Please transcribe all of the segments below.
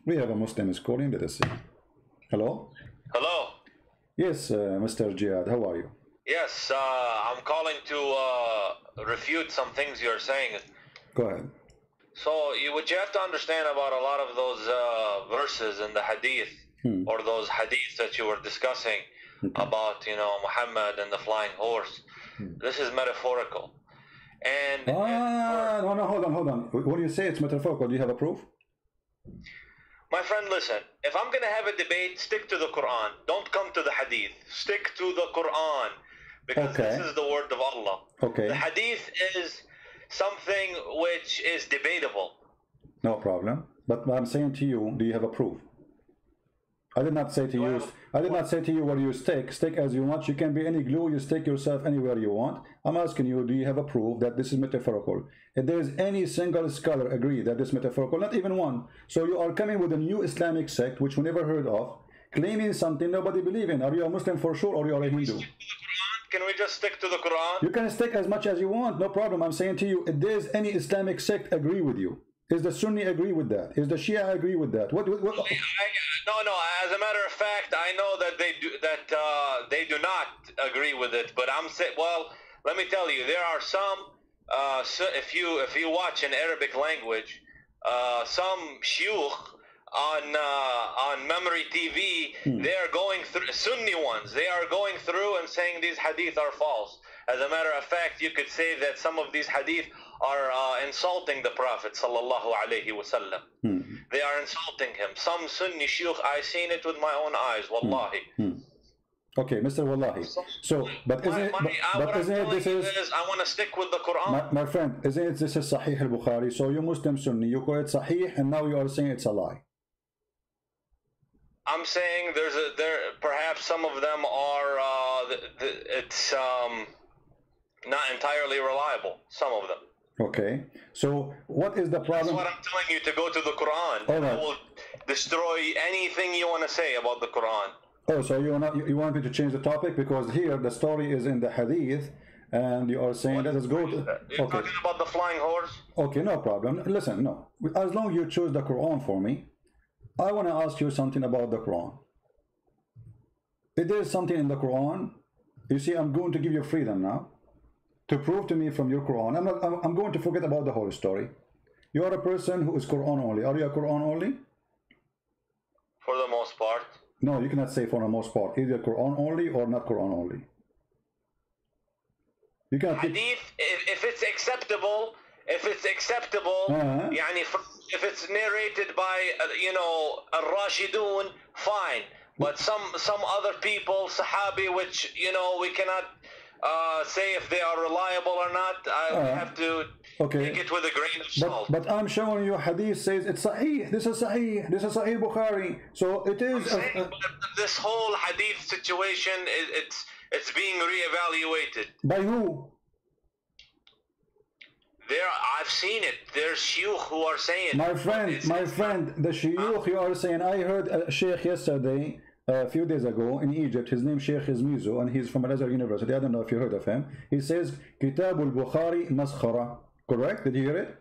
We have a Muslim is calling. Let us see. Hello? Hello. Yes, Mr. Jihad, how are you? Yes, I'm calling to refute some things you're saying. Go ahead. So what you have to understand about a lot of those verses in the hadith, or those hadiths that you were discussing about, Muhammad and the flying horse, this is metaphorical. And no, hold on. When you say it's metaphorical, do you have a proof? my friend, listen, if I'm going to have a debate, stick to the Quran. Don't come to the hadith. Stick to the Quran, because this is the word of Allah. Okay. The hadith is something which is debatable. No problem. But I'm saying to you, do you have a proof? I did not say to you. I did not say to you where you stick. Stick as you want. You can be any glue. You stick yourself anywhere you want. I'm asking you, do you have a proof that this is metaphorical? If there is any single scholar agree that this is metaphorical, not even one. So you are coming with a new Islamic sect which we never heard of, claiming something nobody believe in. Are you a Muslim for sure, or you are a Hindu? Can we just stick to the Quran? You can stick as much as you want. No problem. I'm saying to you, if there is any Islamic sect agree with you. Is the Sunni agree with that? Is the Shia agree with that? What? No. As a matter of fact, I know that they do not agree with it. But I'm saying, well, let me tell you, there are some. If you watch in Arabic language, some shuyukh on Memory TV, they are going through Sunni ones. They are going through and saying these hadith are false. As a matter of fact, you could say that some of these hadith are insulting the Prophet sallallahu alaihi wasallam. They are insulting him. Some Sunni shuyukh, I seen it with my own eyes, wallahi. Okay, Mr. Wallahi. So, but isn't it this is? I want to stick with the Quran. My friend, isn't it this is Sahih al-Bukhari? So you Muslim Sunni, you call it Sahih, and now you are saying it's a lie. I'm saying perhaps some of them are it's not entirely reliable. Some of them. Okay, so what is the problem? That's what I'm telling you, to go to the Quran. All right. I will destroy anything you want to say about the Quran. Oh, so you want me to change the topic, because here the story is in the hadith, and you are saying let us go to. You're talking about the flying horse? Okay, no problem. Listen, no. As long as you choose the Quran for me, I want to ask you something about the Quran. If there is something in the Quran, you see, I'm going to give you freedom now to prove to me from your Quran. I'm going to forget about the whole story. You are a person who is Quran only. Are you a Quran only? For the most part. No, you cannot say for the most part. Either Quran only or not Quran only. You cannot. Hadith, if it's acceptable, يعني if it's narrated by al-Rashidun, fine. But some other people, Sahabi, which we cannot say if they are reliable or not. We have to take it with a grain of salt. But I'm showing you hadith says it's Sahih. This is Sahih. This is Sahih Bukhari. So it is. This whole hadith situation, it's being reevaluated. By who? I've seen it. There's shuyukh who are saying. My friend, the shuyukh you are saying. I heard a sheikh yesterday, a few days ago in Egypt. His name Sheikh Izmizu, and he's from Al-Azhar University. I don't know if you heard of him. He says Kitab al-Bukhari maskhara. Correct? Did you hear it?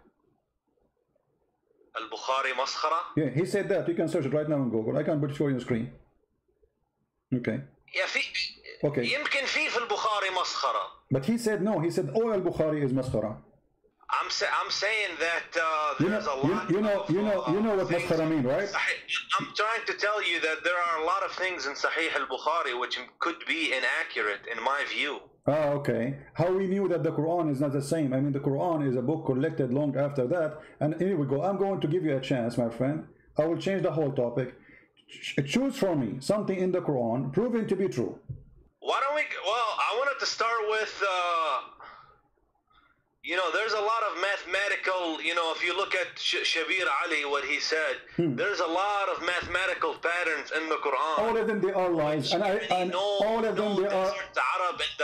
Al-Bukhari maskhara? Yeah, he said that. You can search it right now on Google. I can put it for you on the screen. Okay. Yeah, okay. يمكن في البخاري مسخرة. But he said no. He said all al-Bukhari is maskhara. I'm saying that there's a lot. You know what maskhara mean, right? I'm trying to tell you that there are a lot of things in Sahih al-Bukhari which could be inaccurate in my view. Ah, okay. How we knew that the Quran is not the same? I mean, the Quran is a book collected long after that. And here we go. I'm going to give you a chance, my friend. I will change the whole topic. Choose for me something in the Quran proven to be true. Why don't we? Well, I wanted to start with. There's a lot of mathematical, if you look at Shabir Ali, what he said, there's a lot of mathematical patterns in the Quran. All of them, they are lies. And all of them, they are,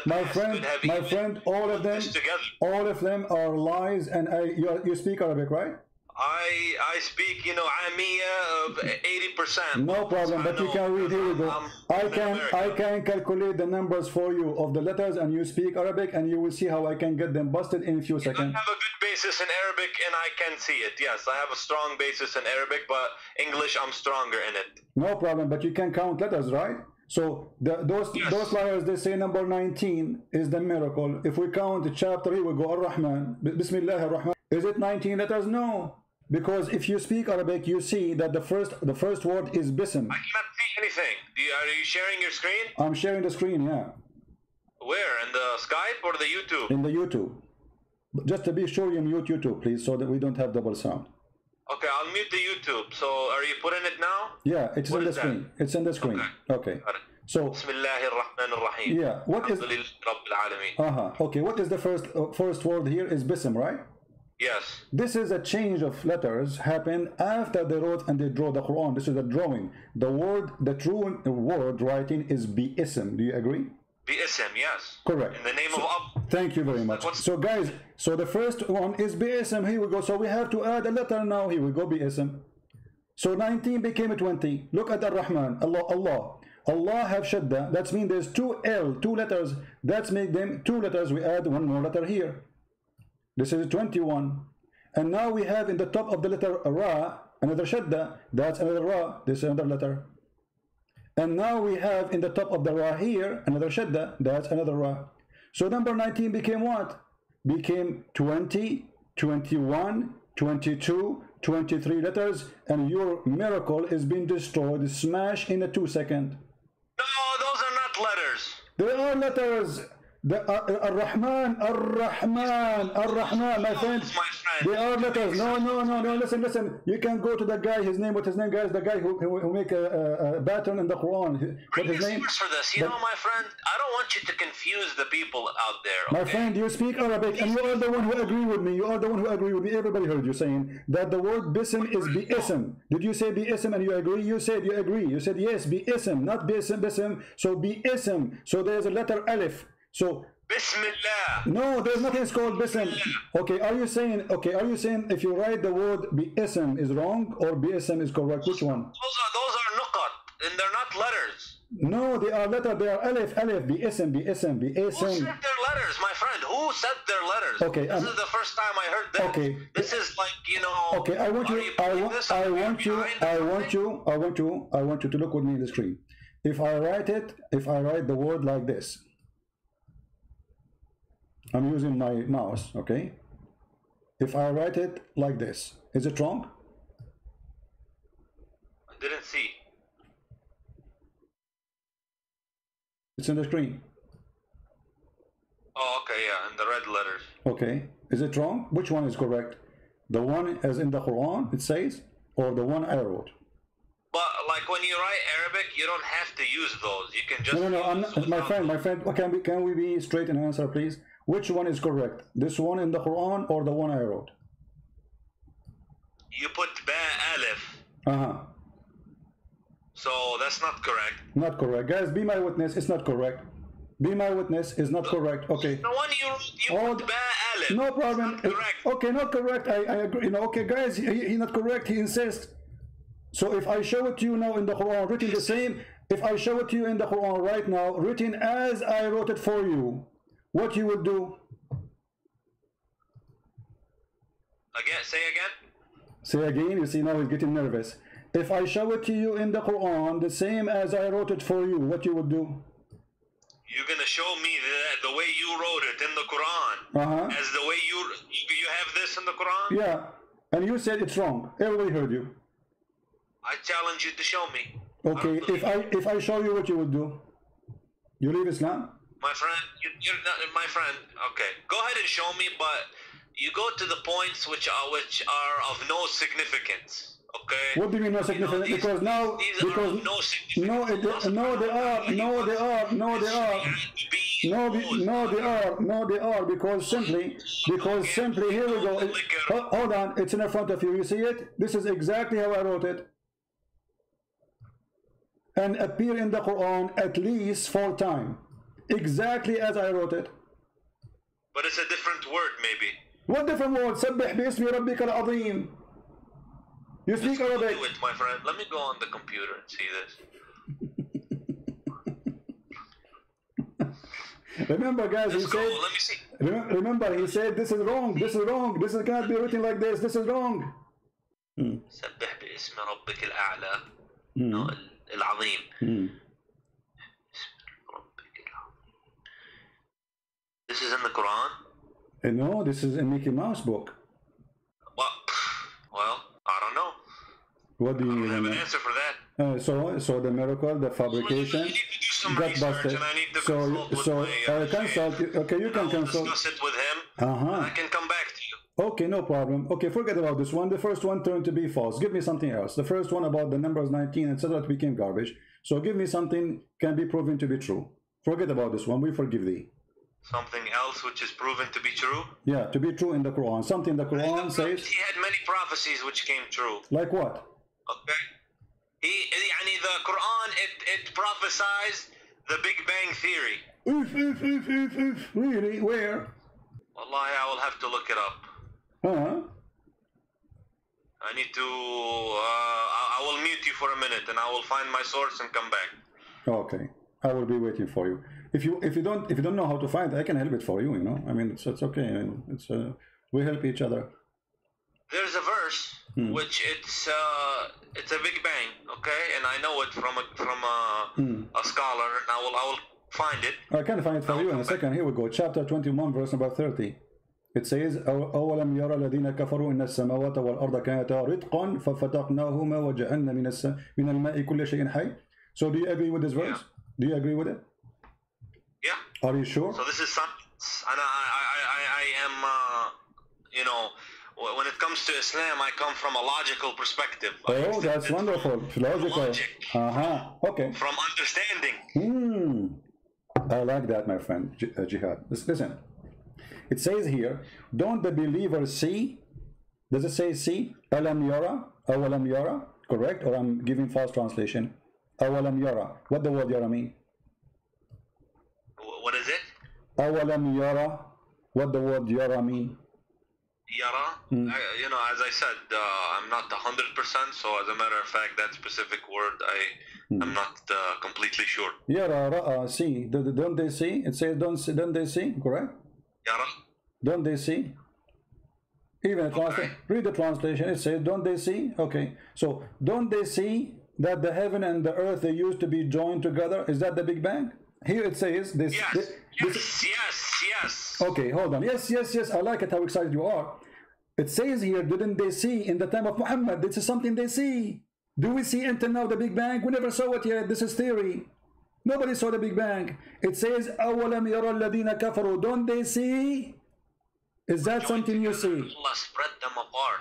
my friend, all of them are lies. And you speak Arabic, right? I speak, you know, Amiya of 80%. No problem, but you can read. Here we go. I can calculate the numbers for you of the letters, and you speak Arabic, and you will see how I can get them busted in a few seconds. I have a good basis in Arabic, and I can see it. Yes, I have a strong basis in Arabic, but English, I'm stronger in it. No problem, but you can count letters, right? So those letters, they say number 19 is the miracle. If we count the chapter, here we go, Ar-Rahman, Bismillah Ar-Rahman. Is it 19 letters? No. Because if you speak Arabic, you see that the first word is Bism. I cannot see anything. Are you sharing your screen? I'm sharing the screen, yeah. Where? In the Skype or the YouTube? In the YouTube. Just to be sure you mute YouTube, please, so that we don't have double sound. Okay, I'll mute the YouTube. So are you putting it now? Yeah, it's in the screen. It's in the screen. Okay. So Bismillahir-Rahmanir-Rahim. Yeah, what is okay, what is the first word here is Bism, right? Yes. This is a change of letters happened after they wrote and they draw the Quran. This is a drawing. The true word writing is Bi-Ism. Do you agree? Bi-Ism, yes. Correct. In the name of Allah. Thank you very much. So guys, so the first one is Bi-Ism. Here we go. So we have to add a letter now. Here we go, Bi-Ism. So 19 became a 20. Look at Ar-Rahman. Allah have Shadda. That means there's two L, two letters. That's make them two letters. We add one more letter here. This is 21. And now we have in the top of the letter Ra, another Shadda. That's another Ra. This is another letter. And now we have in the top of the Ra here, another Shadda. That's another Ra. So number 19 became what? Became 20, 21, 22, 23 letters. And your miracle is being destroyed, smashed in a 2 seconds. No, those are not letters. They are letters. Ar-Rahman, my friend. They are letters. No. Listen. You can go to the guy. His name, what's his name, guys? The guy who make a pattern in the Quran. What's his name? For this, you know, my friend. I don't want you to confuse the people out there. Okay? My friend, you speak Arabic, and you are the one who agree with me. You are the one who agree with me. Everybody heard you saying that the word Bism is Bi-Ism. Did you say Bi-Ism and you agree? You said you agree. You said yes, Bi-Ism, not Bism. So Bi-Ism. So there's a letter Alif. So Bismillah. No, there's nothing called Bism. Okay, are you saying if you write the word Bi-Ism is wrong or Bi-Ism is correct? Which one? Those are nuqat, and they're not letters. No, they are letters. They are Alif, Bi-Ism. Who said their letters, my friend? Who said their letters? Okay, this is the first time I heard that. Okay. This is like, you know. Okay, I want you to look with me in the screen. If I write the word like this. I'm using my mouse, okay? If I write it like this, is it wrong? I didn't see. It's in the screen. Oh, okay, yeah, in the red letters. Okay, is it wrong? Which one is correct? The one as in the Quran, it says, or the one I wrote? But like when you write Arabic, you don't have to use those. You can just No, I'm not, my friend, can we be straight in answer, please? Which one is correct? This one in the Quran or the one I wrote? You put Ba Alif. Uh-huh. So that's not correct. Not correct. Guys, be my witness, it's not correct. Be my witness is not correct. Okay. The one you put Ba Alif. No problem. Not correct. Okay, not correct. I agree. You know, okay, guys, he not correct. He insists. So if I show it to you now in the Quran, written the same, if I show it to you in the Quran right now, written as I wrote it for you, what you will do? Again, say again. Say again. You see now he's getting nervous. If I show it to you in the Quran, the same as I wrote it for you, what you will do? You're gonna show me the way you wrote it in the Quran, as the way you have this in the Quran. Yeah, and you said it's wrong. Everybody heard you. I challenge you to show me. Okay, if I show you, what you would do? You leave Islam? My friend, you're not my friend. Okay, go ahead and show me, but you go to the points which are of no significance. Okay. What do you mean no significance? You know, because now, because no, they are because simply here we go. Hold on, it's in front of you. You see it? This is exactly how I wrote it, and appear in the Quran at least 4 times, exactly as I wrote it. But it's a different word, maybe. What different word? سبح باسم ربك العظيم. You speak Arabic. Do it, my friend. Let me go on the computer and see this. Remember, guys, he said. Let me see. Remember, he said, "This is wrong. This is wrong. This cannot be written like this. This is wrong." سبح باسم ربك الأعلى العظيم. This is in the Quran? No, this is in Mickey Mouse book. Well, I don't know. What do you I don't have an answer for that. So the miracle, the fabrication, I need to do some got research, busted. and I need to consult with my consult. Okay, you can consult. Discuss it with him. And I can come back to you. Okay, no problem. Okay, forget about this one. The first one turned to be false. Give me something else. The first one about the numbers 19, etc., became garbage. So give me something can be proven to be true. Forget about this one. We forgive thee. Something else which is proven to be true? Yeah, to be true in the Quran. Something the Quran says. He had many prophecies which came true. Like what? Okay. The Quran, it prophesies the Big Bang Theory. Really? Where? Wallahi, I will have to look it up. I need to. I will mute you for a minute, and I will find my source and come back. Okay, I will be waiting for you. If you don't know how to find it, I can help it for you. You know, I mean, it's okay. I mean, it's we help each other. There's a verse which it's a Big Bang, okay, and I know it from a scholar, and I will find it. I can find it for you in a second. Here we go. Chapter 21, verse number 30. It says, أولم يرى الذين كفروا إن السماوات والأرض كانتا رتقا ففتقناهما وجعلنا من الماء كل شيء حي. So do you agree with this verse? Yeah. Do you agree with it? Yeah. Are you sure? So this is something, and I am, when it comes to Islam, I come from a logical perspective. Oh, that's wonderful. Logical. Okay. From understanding. I like that, my friend, Jihad. Listen. It says here, don't the believers see? Does it say see? Alam yara? Awalam yara? Correct? Or I'm giving false translation. Awalam yara. What the word yara mean? What is it? Awalam yara. What the word yara mean? Yara? As I said, I'm not 100%, so as a matter of fact, that specific word, I'm not completely sure. Yara, ra'a, see. Don't they see? It says don't they see? Correct? Yara? Don't they see? Even read the translation. It says, don't they see? Okay. So, don't they see that the heaven and the earth, they used to be joined together? Is that the Big Bang? Here it says this. Yes. Okay, hold on. Yes. I like it how excited you are. It says here, didn't they see in the time of Muhammad? This is something they see. Do we see until now the Big Bang? We never saw it yet. This is theory. Nobody saw the Big Bang. It says, أَوَلَمْ يَرَى الَّذِينَ كَفَرُوا. Don't they see? Is that something you see? Allah spread them apart.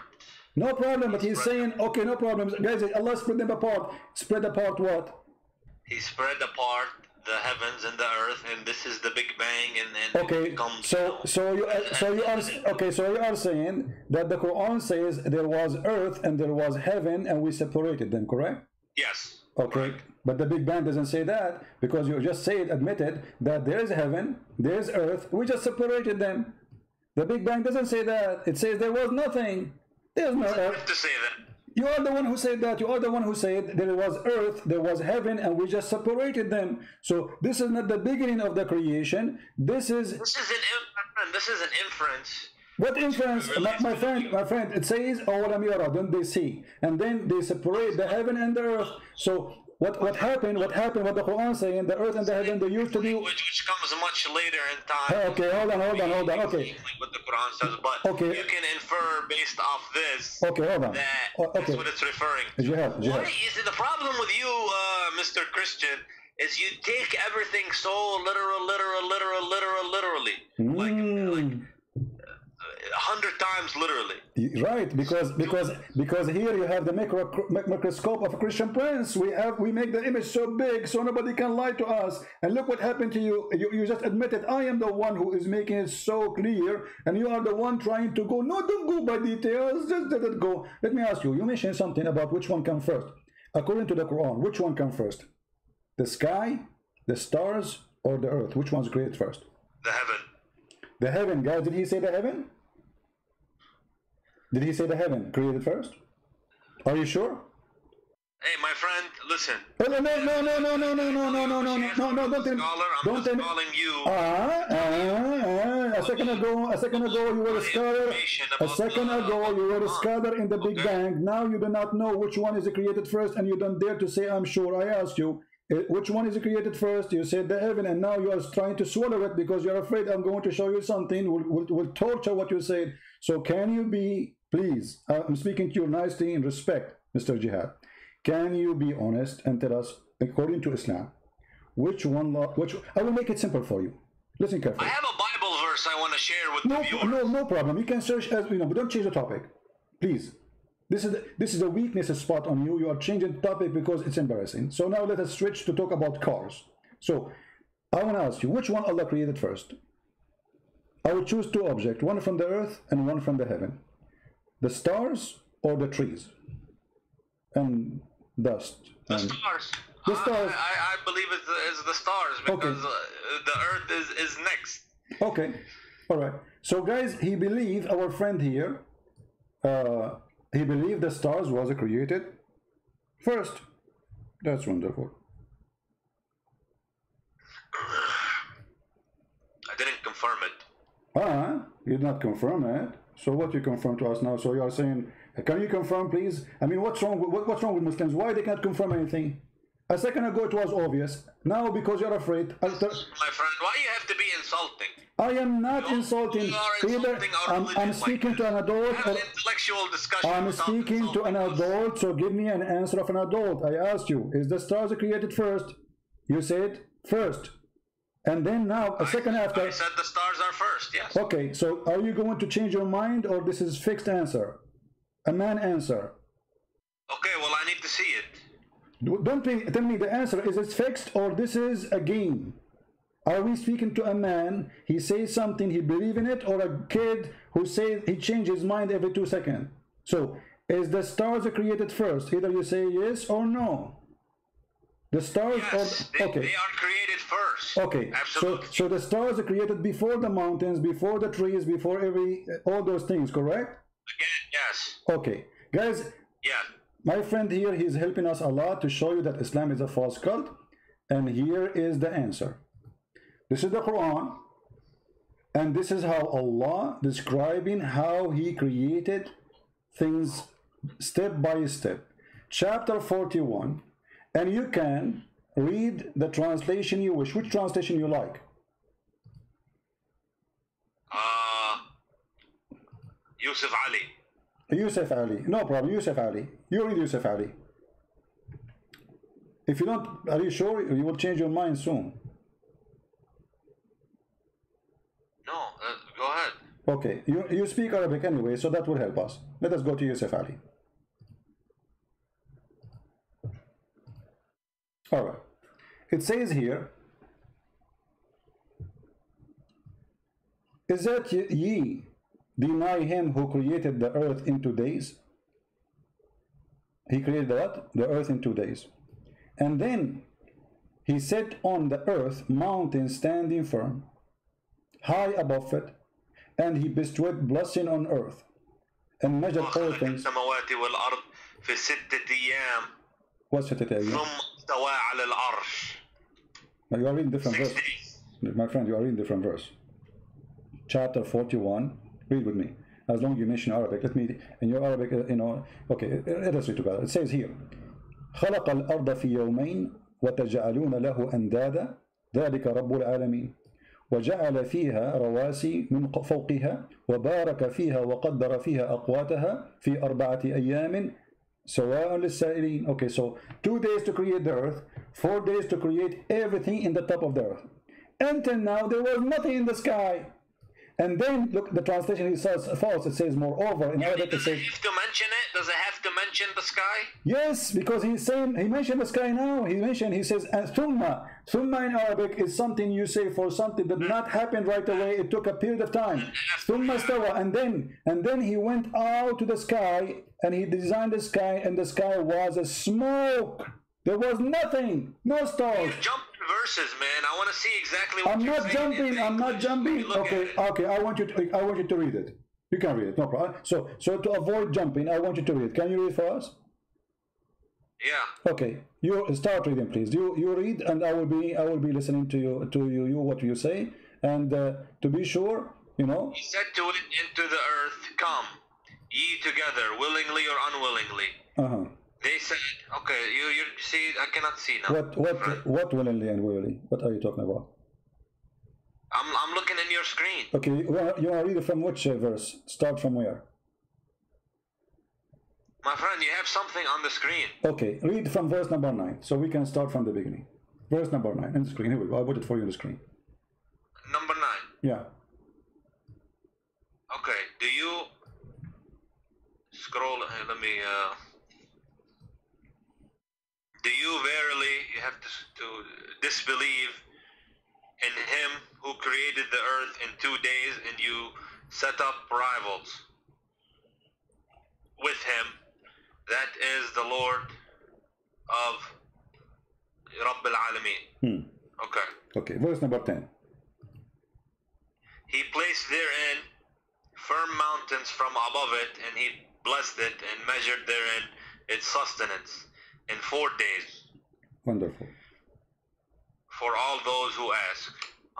No problem, but he's saying, okay, no problem. Guys, Allah spread them apart. Spread apart what? He spread apart the heavens and the earth, and this is the Big Bang, and okay, it becomes, so you are saying that the Quran says there was earth and there was heaven, and we separated them, correct? Yes. Okay, correct. But the Big Bang doesn't say that, because you just admitted that there is heaven, there is earth, we just separated them. The Big Bang doesn't say that. It says there was nothing. There's no earth. To say that. You are the one who said that. You are the one who said there was earth, there was heaven, and we just separated them. So this is not the beginning of the creation. This is an inference. What inference? My friend, it says, أَوَلَمْ يَرَى, don't they see? And then they separate the heaven and the earth. So what happened, what the Quran saying, the earth and the heaven, they used to be... Which comes much later in time. Okay, hold on. Okay. What the Quran says, but okay. You can infer based off this. Okay, hold on. That's what it's referring to. Jihad. The problem with you, Mr. Christian, is you take everything so literally. Like 100 times literally. Right, because here you have the microscope of a Christian Prince. We make the image so big so nobody can lie to us. And look what happened to you. You just admitted I am the one who is making it so clear, and you are the one trying to go. No, don't go by details. Just let it go. Let me ask you. You mentioned something about which one comes first. According to the Quran, which one comes first? The sky, the stars, or the earth? Which one's created first? The heaven. The heaven, guys. Did he say the heaven? Did he say the heaven created first? Are you sure? Hey, my friend, listen. No, no, no, no, no, no, no, no, no, no, no, no, no, don't tell me. I'm just calling you. A second ago, you were a scholar. A second ago, you were a scholar in the Big Bang. Now you do not know which one is created first, and you don't dare to say, I'm sure. I asked you, which one is created first? You said the heaven, and now you are trying to swallow it because you're afraid I'm going to show you something. Will torture what you said. So can you be, please, I'm speaking to you nicely in respect, Mr. Jihad. Can you be honest and tell us, according to Islam, which one, I will make it simple for you. Listen carefully. I have a Bible verse I want to share with the viewers. No problem. You can search as, but don't change the topic. Please. This is a weakness spot on you. You are changing the topic because it's embarrassing. So now let us switch to talk about cars. So I want to ask you, which one Allah created first? I will choose two objects, one from the earth and one from the heaven. The stars or the trees? And dust. The stars. The stars. I believe it's the stars because the earth is next. Okay. All right. So guys, he believed, our friend here, he believed the stars was created first. That's wonderful. I didn't confirm it. You did not confirm it. So what you confirm to us now? So you are saying, can you confirm, please? I mean, what's wrong with Muslims? Why they can't confirm anything? A second ago it was obvious. Now because you're afraid. My friend, why you have to be insulting? I am not insulting. Either I'm speaking to an adult. Have an intellectual discussion. I'm speaking to an adult, so give me an answer of an adult. I asked you, is the stars created first? You said first. And then now, a second after. I said the stars are first, yes. Okay, so are you going to change your mind, or this is fixed answer? A man answer. Okay, well, I need to see it. Don't tell me the answer. Is it fixed, or this is a game? Are we speaking to a man, he says something, he believes in it, or a kid who says he changes his mind every 2 seconds? So, is the stars created first? Either you say yes or no. The stars they are created first. Okay, absolutely. So the stars are created before the mountains, before the trees, before all those things, correct? Again, yes. Okay, guys. Yeah. My friend here, he's helping us a lot to show you that Islam is a false cult, and here is the answer. This is the Quran, and this is how Allah describing how He created things step by step. Chapter 41. And you can read the translation you wish. Which translation you like? Yusuf Ali. Yusuf Ali. No problem. Yusuf Ali. You read Yusuf Ali. If you don't, are you sure you will change your mind soon? No, go ahead. Okay. You speak Arabic anyway, so that will help us. Let us go to Yusuf Ali. All right. It says here, is that ye deny him who created the earth in 2 days? He created what? The earth in 2 days. And then he set on the earth mountains standing firm, high above it, and he bestowed blessing on earth, and measured all things. What's it again? You are reading different verse. My friend, you are reading different verse. Chapter 41. Read with me. As long as you mention Arabic, let me, in your Arabic, okay, let us read together. It says here, خلق الأرض في يومين وتجعلون له أندادا ذلك رب العالمين وجعل فيها رواسي من فوقها وبارك فيها وقدر فيها أقواتها في 4 أيام سواء للسائلين. Okay, so 2 days to create the earth, 4 days to create everything in the top of the earth. Until now, there was nothing in the sky. And then, look, the translation says false. It says moreover. In Arabic, it says. Have to mention it? Does it have to mention the sky? Yes, because he's saying, he mentioned the sky now. He says, thumma. Thumma in Arabic is something you say for something that did not happen right away. It took a period of time. Thumma stawa. And then he went out to the sky and he designed the sky, and the sky was a smoke. There was nothing, no stars. Jump verses, man. I want to see exactly what I'm you're not saying. jumping. I'm not jumping. Okay. I want you to read it. You can read it. No problem. So to avoid jumping, I want you to read it. Can you read for us? Yeah. Okay, you start reading, please. You read, and I will be listening to you what you say, and to be sure, you know. He said to it, into the earth, come, ye together, willingly or unwillingly. They said, okay, you see, I cannot see now. What willingly and willingly? What are you talking about? I'm looking in your screen. Okay, you want to read it from which verse? Start from where? My friend, you have something on the screen. Okay, read from verse number 9, so we can start from the beginning. Verse number 9 in the screen. Here we go. I put it for you on the screen. Number 9. Yeah. Okay. Do you scroll? Let me. Do you verily? You have to disbelieve in Him who created the earth in 2 days, and you set up rivals with Him. That is the Lord of Rabb al-Alameen. Okay. Okay, verse number 10. He placed therein firm mountains from above it, and He blessed it and measured therein its sustenance in 4 days. Wonderful. For all those who ask.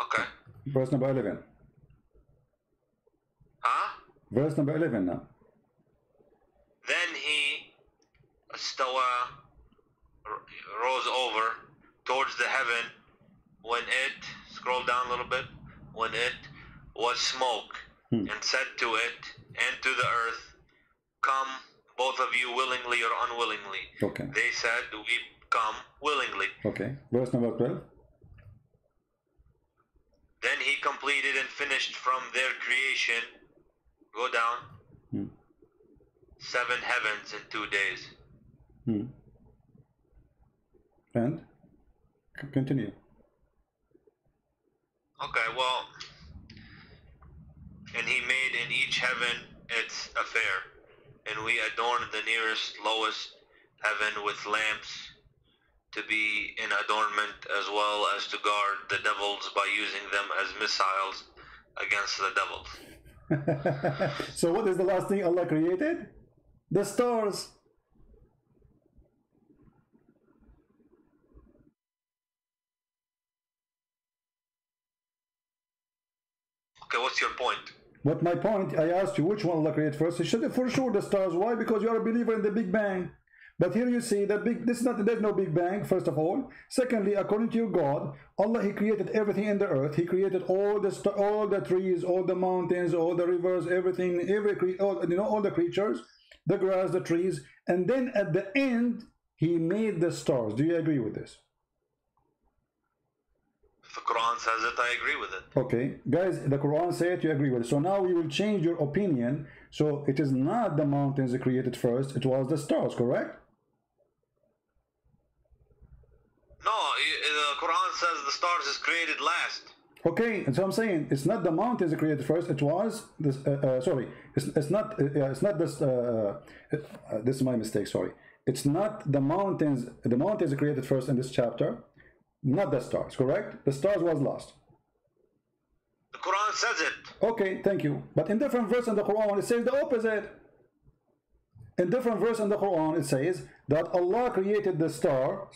Okay. Verse number 11. Huh? Verse number 11 now. Then He rose over towards the heaven when it, scroll down a little bit, when it was smoke, and said to it and to the earth, come, both of you, willingly or unwillingly. Okay. They said, we come willingly. Okay. Verse number 12. Then He completed and finished from their creation, go down, 7 heavens in 2 days. And continue. Okay, well, and He made in each heaven its affair, and we adorned the nearest, lowest heaven with lamps to be in adornment, as well as to guard the devils by using them as missiles against the devils. So what is the last thing Allah created? The stars. Okay, what's your point? But my point, I asked you which one Allah created first. He said for sure the stars. Why? Because you are a believer in the Big Bang. But here you see that there's no Big Bang, first of all. Secondly, according to your God, Allah, He created everything in the earth. He created all the trees, all the mountains, all the rivers, everything, all the creatures, the grass, the trees, and then at the end He made the stars. Do you agree with this? If the Quran says it, I agree with it. Okay, guys, the Quran said you agree with it. So now we will change your opinion. So it is not the mountains that created first, it was the stars, correct? No, the Quran says the stars is created last. Okay, and so I'm saying it's not the mountains that created first. It was this. Sorry, it's not this. This is my mistake. Sorry, it's not the mountains. The mountains are created first in this chapter, not the stars. Correct? The stars was last. The Quran says it. Okay, thank you. But in different verse in the Quran, it says the opposite. In different verse in the Quran, it says that Allah created the stars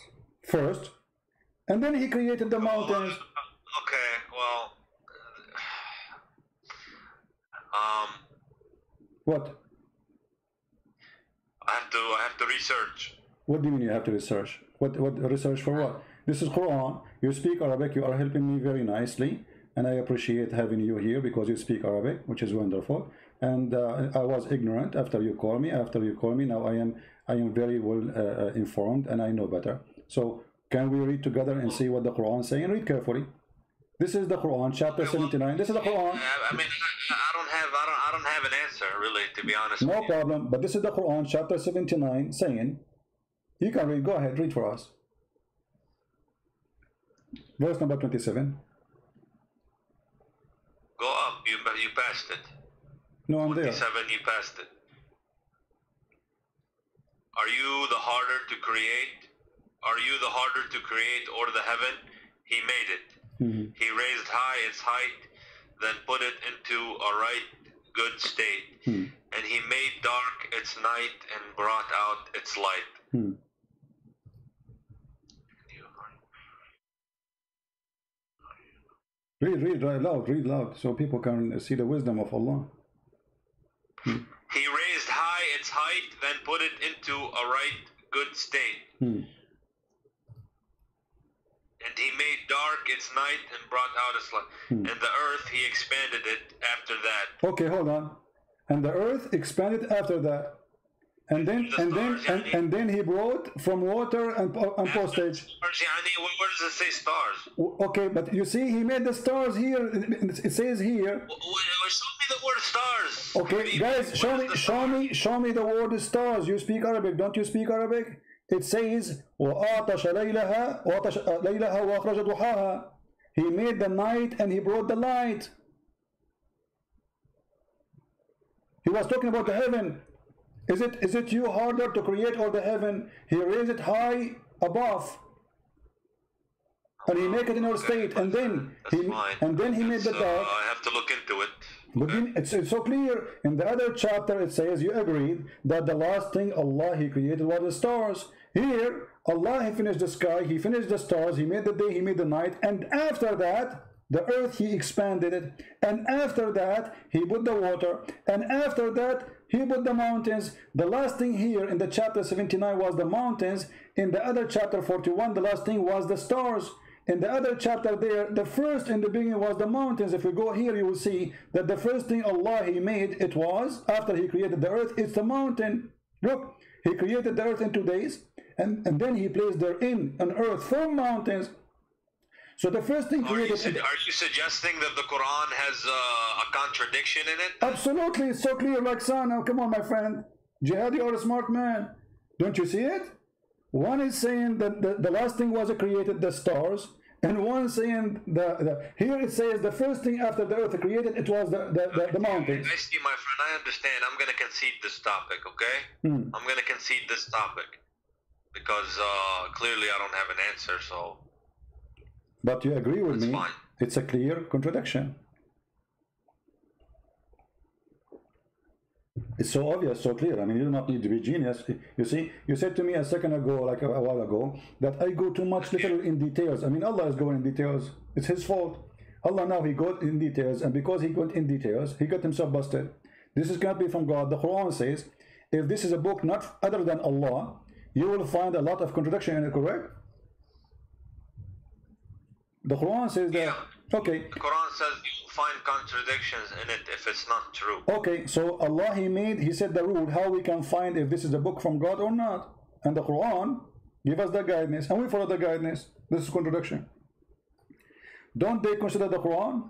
first, and then He created the mountains. Okay, well, What? I have to research. What do you mean you have to research? What research for what? This is Quran. You speak Arabic. You are helping me very nicely, and I appreciate having you here because you speak Arabic, which is wonderful. And I was ignorant after you call me. Now I am very well informed, and I know better. So can we read together and see what the Quran is saying? Read carefully. This is the Quran, chapter 79. This is the Quran. I mean, I don't have an answer really, to be honest. No problem. But this is the Quran, chapter 79, saying, you can read. Go ahead, read for us. Verse number 27. Go up. You passed it. No, I'm there. 27. You passed it. Are you the harder to create? Are you the harder to create, or the heaven? He made it. He raised high its height, then put it into a right good state. And He made dark its night and brought out its light. Read loud, so people can see the wisdom of Allah. He raised high its height, then put it into a right good state. And he made dark its night and brought out its light. And the earth he expanded it after that. Okay, hold on. And the earth expanded after that. And then he brought from water and postage. Where does it say stars? Okay, but you see, he made the stars here. It says here. Show me the word stars. Okay, guys, show me the word stars. You speak Arabic, don't you speak Arabic? It says وَأَعْطَشَ لَيْلَهَا وَأَخْرَجَ ضُحَاهَا. He made the night and he brought the light. He was talking about the heaven. Is it you harder to create all the heaven? He raised it high above, and he make it in our state, and then he made the dark. I have to look into it. But it's so clear. In the other chapter, it says you agreed that the last thing Allah He created was the stars. Here, Allah He finished the sky, He finished the stars, He made the day, He made the night, and after that, the earth He expanded it, and after that He put the water, and after that He put the mountains. The last thing here in the chapter 79 was the mountains. In the other chapter 41, the last thing was the stars. In the other chapter there, the first in the beginning was the mountains. If we go here, you will see that the first thing Allah He made, it was, after He created the earth, it's the mountain. Look, He created the earth in 2 days, and then He placed therein an earth from mountains. So the first thing created... Are you suggesting that the Quran has a contradiction in it? Absolutely, it's so clear like sun. Now, come on, my friend. Jihad, you are a smart man. Don't you see it? One is saying that the last thing was created, the stars, and one saying here it says the first thing after the earth created, it was the mountains. I see, my friend. I understand. I'm going to concede this topic, okay? I'm going to concede this topic because clearly I don't have an answer. So. But you agree with me? Fine. It's a clear contradiction. It's so obvious, so clear. I mean, you do not need to be genius. You see, you said to me a second ago, like a while ago, that I go too much little in details. I mean, Allah is going in details. It's His fault. Allah now He got in details, and because He got in details, He got Himself busted. This is cannot be from God. The Quran says, if this is a book not other than Allah, you will find a lot of contradiction in it, correct? The Quran says that. Yeah. Okay. The Quran says you find contradictions in it if it's not true. Okay, so Allah He said the rule how we can find if this is a book from God or not. And the Quran give us the guidance, and we follow the guidance. This is contradiction. Don't they consider the Quran?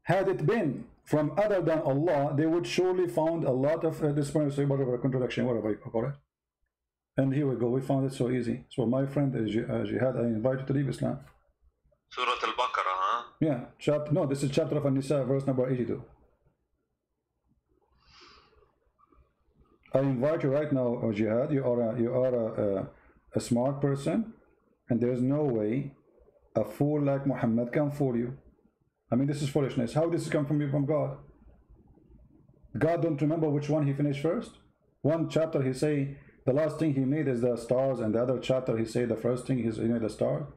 Had it been from other than Allah, they would surely found a lot of disparity, whatever, contradiction, whatever you call it. And here we go, we found it so easy. So my friend Jihad, I invite you to leave Islam. Surah Al-Baqarah, huh? Yeah, no, this is chapter of An-Nisa, verse number 82. I invite you right now, Jihad. You are a smart person, and there's no way a fool like Muhammad can fool you. I mean, this is foolishness. How this come from God? God don't remember which one He finished first. One chapter He say the last thing He made is the stars, and the other chapter He say the first thing He made the star.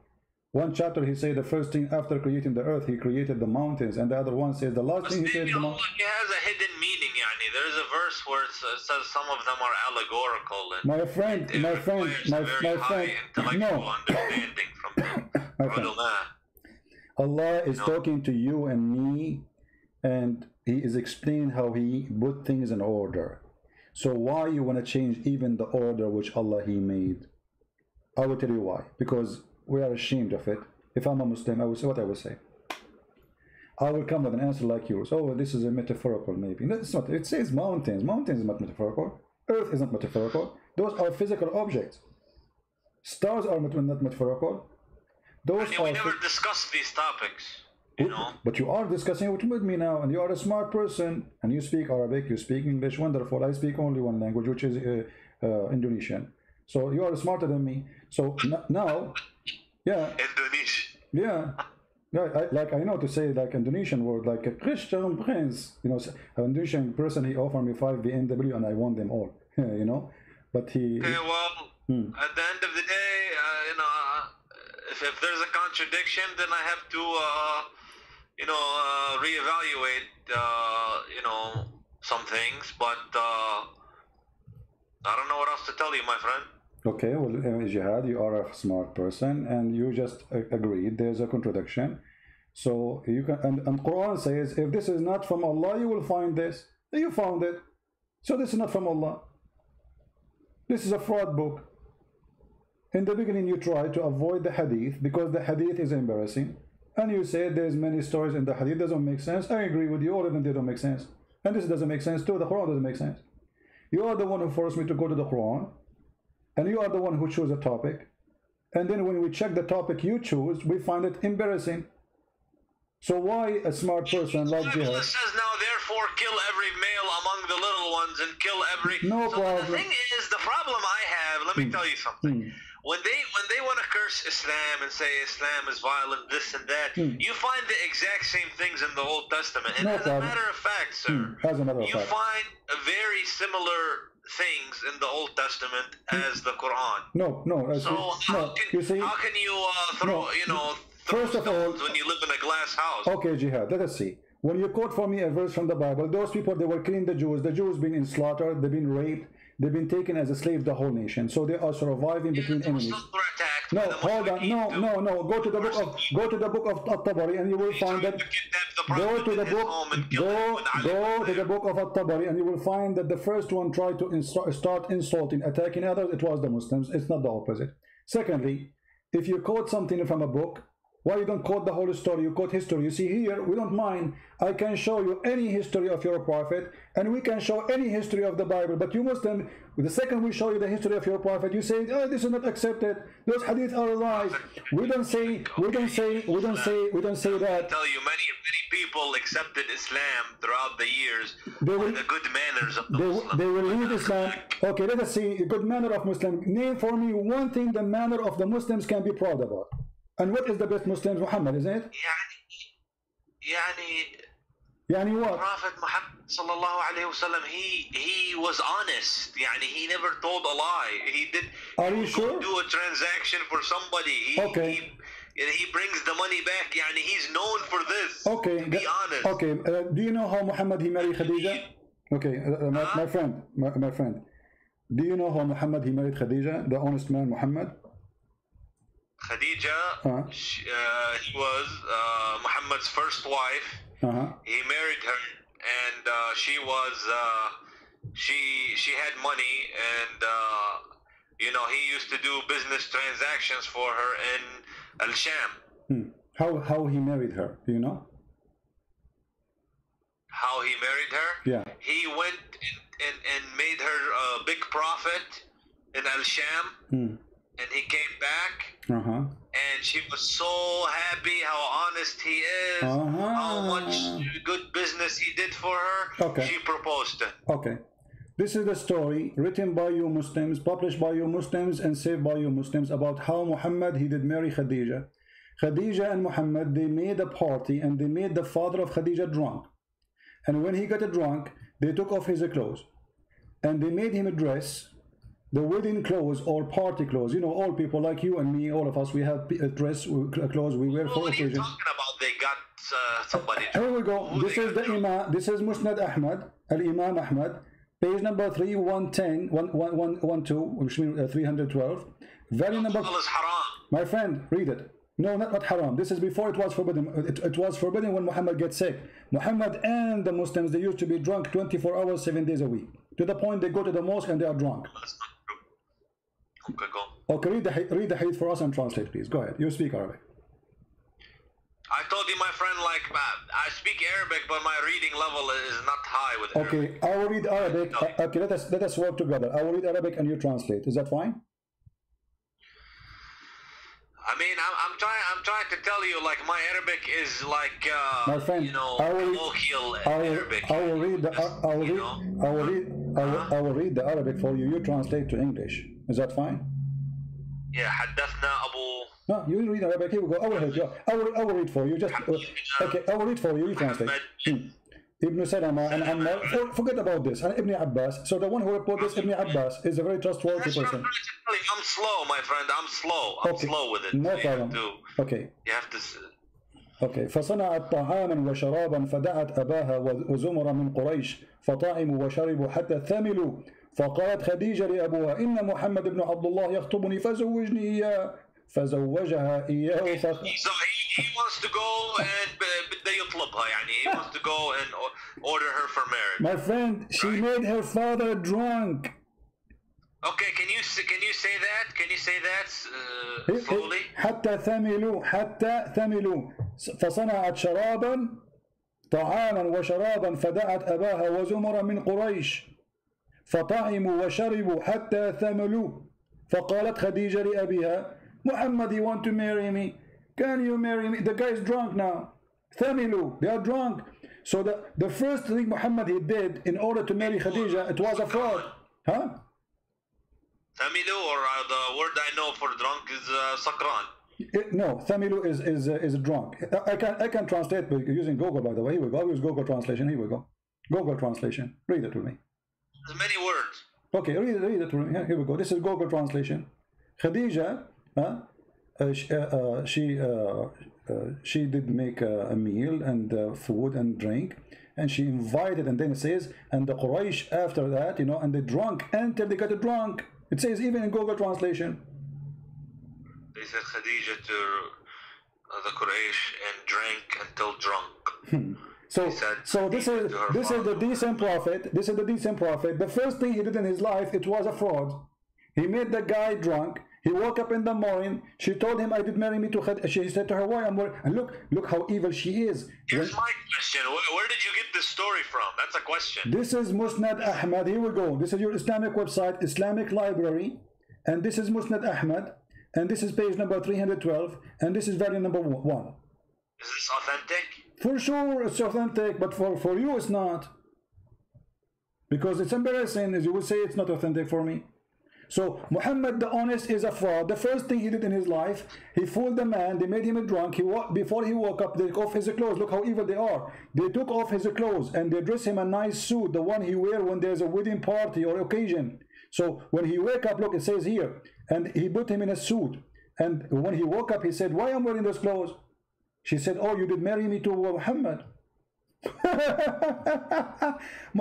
One chapter He say the first thing after creating the earth He created the mountains, and the other one says the last thing He created the mountains. It has a hidden meaning, yani. There's a verse where it says some of them are allegorical. And my friend, no. My friend. Allah is talking to you and me, and He is explaining how He put things in order. So why you want to change even the order which Allah He made? I will tell you why. Because we are ashamed of it. If I'm a Muslim, I will say what I will say. I will come with an answer like yours. Oh, this is a metaphorical, maybe. No, it's not. It says mountains. Mountains is not metaphorical. Earth is not metaphorical. Those are physical objects. Stars are not metaphorical. Those are. We never discussed these topics. You know? But you are discussing it with me now, and you are a smart person, and you speak Arabic, you speak English, wonderful. I speak only one language, which is Indonesian. So you are smarter than me. So now, yeah. Indonesian. Yeah. Yeah, I know to say like Indonesian word, like a Christian prince. You know, an Indonesian person, he offered me 5 BMW and I won them all. You know, but he. Okay, well, at the end of the day, you know, if there's a contradiction, then I have to reevaluate, some things, but I don't know what else to tell you, my friend. Okay, well, Jihad, you are a smart person, and you just agreed there's a contradiction. So you can, and Quran says, if this is not from Allah, you will find this. You found it. So this is not from Allah. This is a fraud book. In the beginning, you try to avoid the hadith because the hadith is embarrassing. And you say there's many stories in the hadith, doesn't make sense. I agree with you, all of them they don't make sense. And this doesn't make sense too, the Quran doesn't make sense. You are the one who forced me to go to the Quran. And you are the one who chose a topic. And then when we check the topic you choose, we find it embarrassing. So why a smart person like Jihad? It says now, therefore, kill every male among the little ones and kill every... No problem. The thing is, the problem I have, let me tell you something. When they want to curse Islam and say Islam is violent, this and that, you find the exact same things in the Old Testament. And as a matter of fact, sir, you find very similar things in the Old Testament as the Quran. No. So how can you throw, First of all, when you live in a glass house? Okay, Jihad, let us see. When you quote for me a verse from the Bible, those people, they were killing the Jews. The Jews been slaughtered, they've been raped, they've been taken as a slave, the whole nation. So they are surviving between enemies. No, hold on. No. Go to the book of At-Tabari and you will find that. Go to the book of At-Tabari and you will find that the first one tried to start insulting, attacking others. It was the Muslims. It's not the opposite. Secondly, if you quote something from a book, why you don't quote the whole story? You quote history. You see here, we don't mind. I can show you any history of your prophet, and we can show any history of the Bible. But you Muslim, the second we show you the history of your prophet, you say, oh, this is not accepted. Those hadith are lies. We don't say that. I tell you, many people accepted Islam throughout the years for the good manners of the Muslims. They will leave Islam. Okay, let us see good manner of Muslim. Name for me one thing the manner of the Muslims can be proud about. And what is the best Muslims? Muhammad, isn't it? يعني what? Prophet Muhammad sallallahu alayhi wasallam, he was honest. He never told a lie. He did. Are you sure? Do a transaction for somebody. He brings the money back. He's known for this. Okay. To be honest. Okay. Do you know how Muhammad he married Khadija? Okay, my friend. Do you know how Muhammad he married Khadija, the honest man Muhammad? Khadija, he was Muhammad's first wife. He married her, and she had money, and he used to do business transactions for her in Al-Sham. How he married her? Do you know? How he married her? Yeah. He went and made her a big profit in Al-Sham, and he came back. And she was so happy how honest he is, how much good business he did for her. Okay. She proposed to him. Okay. This is the story written by you Muslims, published by you Muslims, and saved by you Muslims about how Muhammad he did marry Khadija. Khadija and Muhammad, they made a party and they made the father of Khadija drunk. And when he got drunk, they took off his clothes and they made him a dress. The wedding clothes or party clothes, all people like you and me, all of us, we have a dress, clothes we wear for occasions. What are you talking about? They got somebody. Here we go. This is the Imam. This is Musnad Ahmad, Al-Imam Ahmad, page number 310, 112, which means 312. Value number. Is haram. My friend, read it. No, not haram. This is before it was forbidden. It was forbidden when Muhammad gets sick. Muhammad and the Muslims, they used to be drunk 24 hours, 7 days a week. To the point they go to the mosque and they are drunk. Okay, go. Okay, read the hadith for us and translate, please. Go ahead. You speak Arabic. I told you, my friend, I speak Arabic, but my reading level is not high with Arabic. Okay, I will read Arabic. Okay, let us work together. I will read Arabic and you translate. Is that fine? I mean, I'm trying to tell you, my Arabic is my friend, colloquial Arabic. I will read the Arabic for you. You translate to English. Is that fine? Yeah, حدثنا أبو. No, you read Arabic. Here we go. I will read for you. Just okay. I will read for you. You translate. Ibn Salama and Ammar. Forget about this. And Ibn Abbas. So the one who reported this, Ibn Abbas, is a very trustworthy person. I'm slow, my friend. I'm slow. I'm slow with it. No problem. Okay. You have to. اوكي. فصنعت طعاما وشرابا فدعت اباها وزمر من قريش فطعموا وشربوا حتى ثملوا. فقالت خديجه لابوها ان محمد بن عبد الله يخطبني فزوجني اياه. فزوجها اياه. He wants to go and بده يطلبها يعني he wants to go and order her for marriage. My friend, she made her father drunk. Okay, can you say that? Can you say that slowly? حتى ثملوا فصنعت شرابا طعاما وشرابا فدعت أباها وزمرا من قريش فطعموا وشربوا حتى ثملوا. فقالت خديجة لأبيها محمد, you want to marry me? Can you marry me? The guy is drunk now. ثملوا, they are drunk. So the first thing Muhammad he did in order to marry Khadija, it was a fraud. Huh? Thamilu, or the word I know for drunk is sakran. No, Thamilu is drunk. I can translate by using Google, by the way. Here we go. I'll use Google translation. Here we go. Google translation. Read it to me. There's many words. Okay, read it to me. Here we go. This is Google translation. Khadija, she did make a meal and food and drink, and she invited, and then it says, and the Quraysh after that, you know, and they drunk until they got drunk. It says even in Google translation. They said Khadija to the Quraysh and drank until drunk. So this is the decent prophet. This is the decent prophet. The first thing he did in his life, it was a fraud. He made the guy drunk. He woke up in the morning. She told him, "I did marry me to Khadija." She said to her, "Why I'm worried?" And look how evil she is. Here's my question: where did you get this story from? That's a question. This is Musnad Ahmad. Here we go. This is your Islamic website, Islamic Library, and this is Musnad Ahmad, and this is page number 312, and this is volume number 1. Is this authentic? For sure, it's authentic, but for you, it's not, because it's embarrassing. As you will say, it's not authentic for me. So Muhammad the honest is a fraud. The first thing he did in his life, he fooled the man. They made him a drunk. Before he woke up, they took off his clothes. Look how evil they are. They took off his clothes and they dress him a nice suit, the one he wear when there's a wedding party or occasion. So when he wake up, look, it says here, and he put him in a suit. And when he woke up, he said, "Why am I wearing those clothes?" She said, "Oh, you did marry me to Muhammad."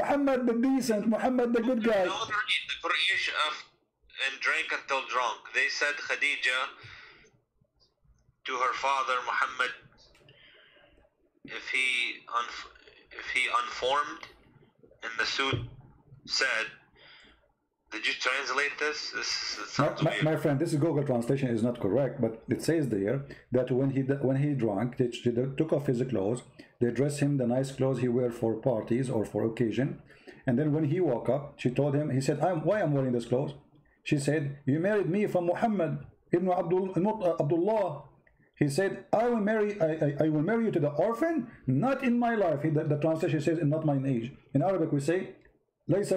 Muhammad the decent, Muhammad the good guy. And drank until drunk. They said Khadija to her father Muhammad, if he unformed, and the suit said, did you translate this? This sounds weird. My friend, this is Google translation is not correct, but it says there that when he drank, they took off his clothes, they dressed him the nice clothes he wear for parties or for occasion, and then when he woke up, she told him, he said, why I'm wearing this clothes? She said, "You married me from Muhammad ibn Abdullah." He said, I will marry you to the orphan, not in my life. The translation says, not my age. In Arabic we say, "Laysa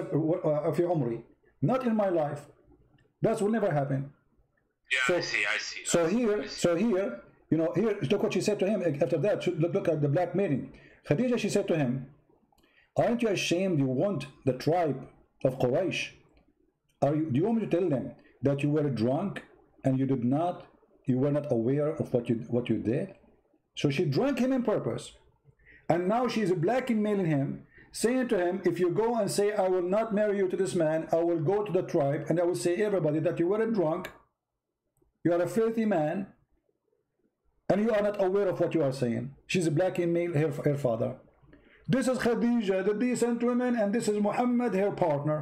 fi umri," not in my life. That will never happen. Yeah, so, I see. So here, you know, here look what she said to him after that. Look at the blackmailing. Khadija, she said to him, "Aren't you ashamed? You want the tribe of Quraysh? Do you want me to tell them that you were drunk and you were not aware of what you did?" So she drank him on purpose, and now she is blackmailing him, saying to him, "If you go and say I will not marry you to this man, I will go to the tribe and I will say everybody that you were a drunk, you are a filthy man, and you are not aware of what you are saying." She's blackmailing her father. This is Khadija, the decent woman, and this is Muhammad, her partner.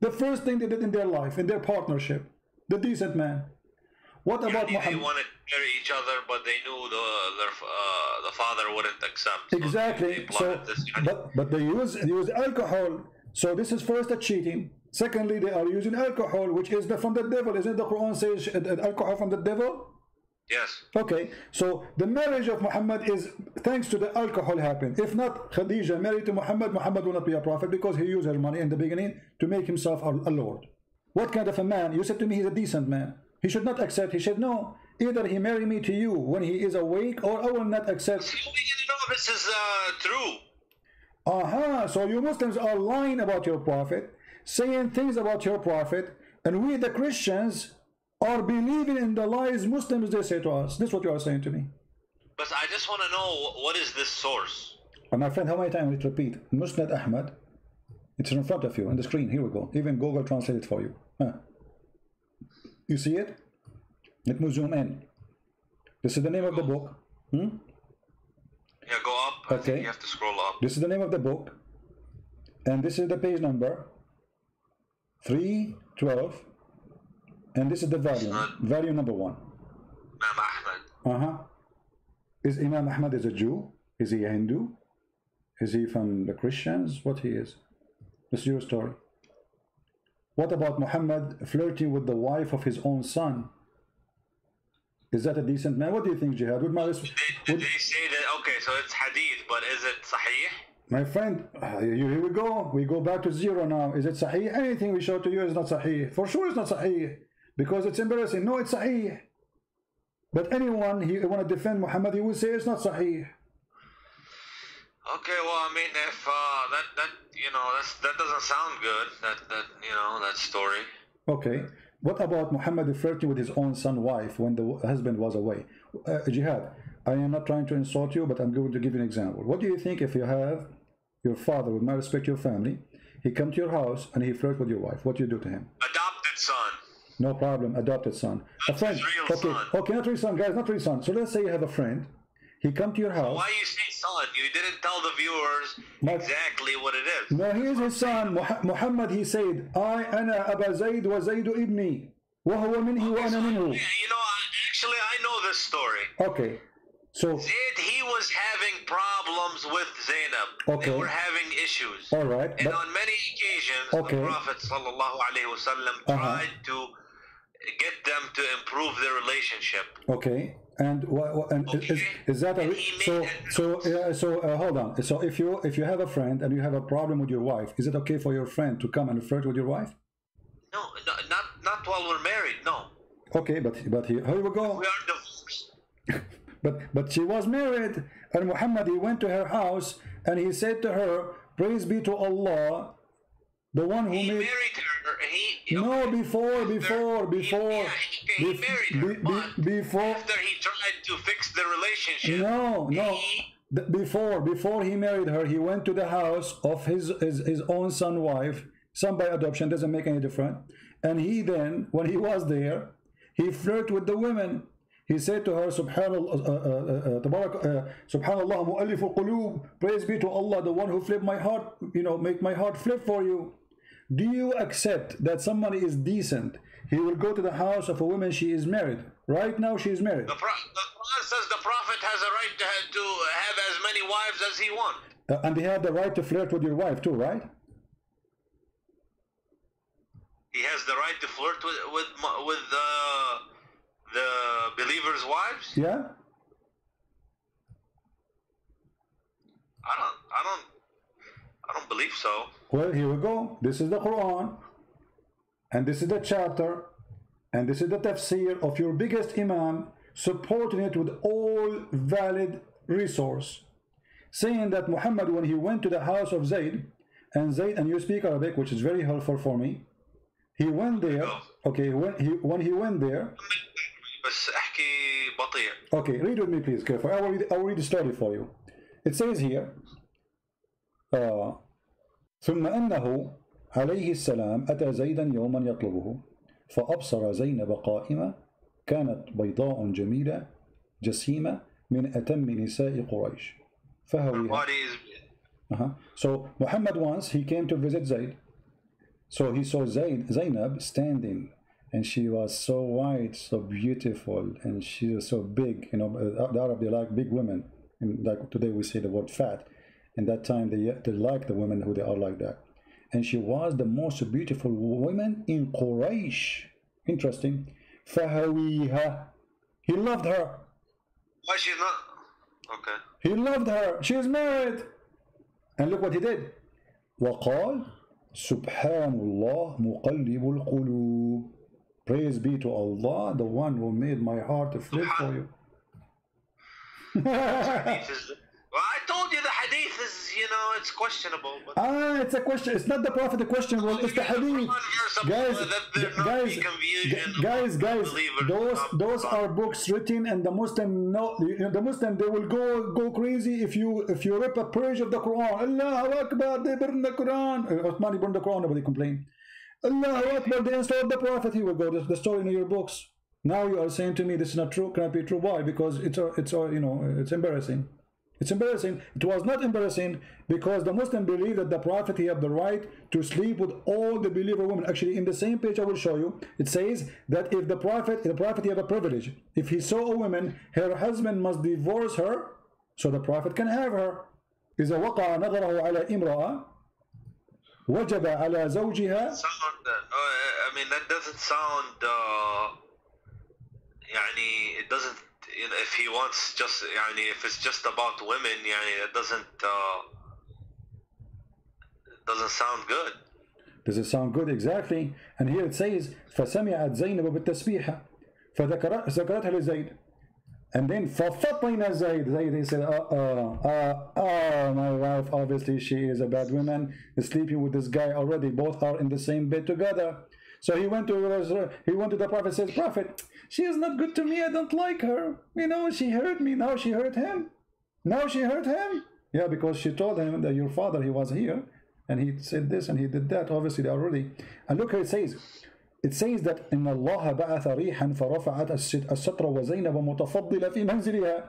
The first thing they did in their life, in their partnership, the decent man. What about Muhammad? They wanted to marry each other, but they knew the father wouldn't accept. Exactly. But they use alcohol. So this is first a cheating. Secondly, they are using alcohol, which is from the devil. Isn't the Quran says alcohol from the devil? Yes. Okay, so the marriage of Muhammad is thanks to the alcohol happened. If not Khadija married to Muhammad, Muhammad will not be a prophet, because he used her money in the beginning to make himself a lord. What kind of a man? You said to me he's a decent man. He should not accept. He said, "No, either he marry me to you when he is awake, or I will not accept." No, this is true. So you Muslims are lying about your prophet, saying things about your prophet, and we the Christians are believing in the lies Muslims they say to us. This is what you are saying to me. But I just want to know, what is this source? And my friend, how many times did it repeat? Musnad Ahmad. It's in front of you on the screen. Here we go. Even Google translate it for you. You see it? Let me zoom in. This is the name of the book. Yeah, go up. I Okay. think you have to scroll up. This is the name of the book. And this is the page number 312. And this is the volume. Volume number 1. Imam Ahmad. Is Imam Ahmad is a Jew? Is he a Hindu? Is he from the Christians? What he is? This is your story. What about Muhammad flirting with the wife of his own son? Is that a decent man? What do you think, Jihad? Did they say that? Okay, so it's hadith, but is it sahih? My friend, here we go. We go back to zero now. Is it sahih? Anything we show to you is not sahih. For sure it's not sahih. Because it's embarrassing. No, it's sahih. But anyone who want to defend Muhammad, he will say it's not sahih. Okay, well, I mean, if that doesn't sound good. That story. Okay. What about Muhammad flirting with his own son's wife when the husband was away? Jihad, I am not trying to insult you, but I'm going to give you an example. What do you think if you have your father, with my respect, your family, he come to your house and he flirt with your wife? What do you do to him? Adopted son. No problem, adopted son. A friend. His real son. Okay, not real son, guys, not real son. So let's say you have a friend. He come to your house. Why you say son? You didn't tell the viewers exactly what it is. No, he is his son. Muhammad, he said, أنا أبا زيد وزيد ابني وهو منه وأنا منه. Actually, I know this story. Okay, so Zayd, he was having problems with Zainab. Okay. They were having issues. all right, And but on many occasions, Okay. the Prophet ﷺ tried to get them to improve their relationship. okay, and is that a And he made hold on. So if you have a friend and you have a problem with your wife, is it okay for your friend to come and flirt with your wife? No, not while we're married. No, Okay, but here we go. we are divorced. But she was married, and Muhammad, he went to her house and he said to her, "Praise be to Allah, the one who He made." married her. No, before. He married her. But Before. after he tried to fix the relationship, No. Before he married her, he went to the house of his own son wife, son by adoption, doesn't make any difference. And he then, when he was there, he flirted with the women. He said to her, Subhanallah, mu'allif al-qulub, praise be to Allah, the one who flipped my heart, make my heart flip for you. Do you accept that somebody is decent? He will go to the house of a woman, she is married. Right now she is married. the Quran says the Prophet has a right to have as many wives as he wants. And they have the right to flirt with your wife too, right? He has the right to flirt with the believers' wives. Yeah? I don't believe so. Well, here we go. This is the Quran, and this is the chapter, and this is the tafsir of your biggest imam, supporting it with all valid resource, saying that Muhammad, when he went to the house of Zayd, and you speak Arabic, which is very helpful for me, he went there. Okay, when he went there. بس احكي بطيء. Okay, read with me, please, careful. I will read the story for you. It says here. ثم أنه عليه السلام أتى زيدا يوما يطلبه فأبصر زينب قائمة كانت بيضاء جميلة جسيمة من أتم نساء قريش فهويها. So Muhammad once he came to visit Zayd. So he saw Zainab standing, and she was so white, so beautiful, and she was so big. The Arab, they like big women. And like today we say the word fat. In that time, they like the women who they are like that. And she was the most beautiful woman in Quraysh. Interesting. فَهَوِيهَا. He loved her. Why she's not? Okay. He loved her. She is married. And look what he did. وَقَالْ سُبْحَانَ اللَّهِ مُقَلِّبُ الْقُلُوبِ. Praise be to Allah, the one who made my heart to flip for you. Well, I told you the hadith is, you know, it's questionable. But it's a question. It's not the Prophet the question. Well, it's the hadith. Guys. Those are books written, and the Muslim know. The Muslim, they will go crazy if you rip a page of the Quran. Allahu Akbar, they burn the Quran. Uthmani burned the Quran. Nobody complained. Allahu Akbar, they installed the Prophet. He will go. The story in your books. Now you are saying to me this is not true. Cannot be true. Why? Because it's you know, it's embarrassing. It's embarrassing. It was not embarrassing because the Muslim believe that the Prophet, he have the right to sleep with all the believer women. Actually, in the same page I will show you, it says that if the Prophet he have a privilege. If he saw a woman, her husband must divorce her, so the Prophet can have her. إذا وقع نظره على امرأة وجب على زوجها. I mean, that doesn't sound. يعني, it doesn't. You know, if he wants just, if it's just about women, it doesn't sound good. Does it sound good? Exactly. And here it says فسمعت زينب بالتسبيحة فذكرتها لزيد. And then ففطن زيد. He said, my wife, obviously she is a bad woman, is sleeping with this guy already. Both are in the same bed together. So he went to the Prophet, says, Prophet, she is not good to me, I don't like her. You know, she hurt me, now she hurt him. Now she hurt him. Yeah, because she told him that your father, he was here, and he said this and he did that. Obviously, they already. And look how it says. It says that إن الله بعث ريحا فرفعت الستر وزينب متفضلة في منزلها.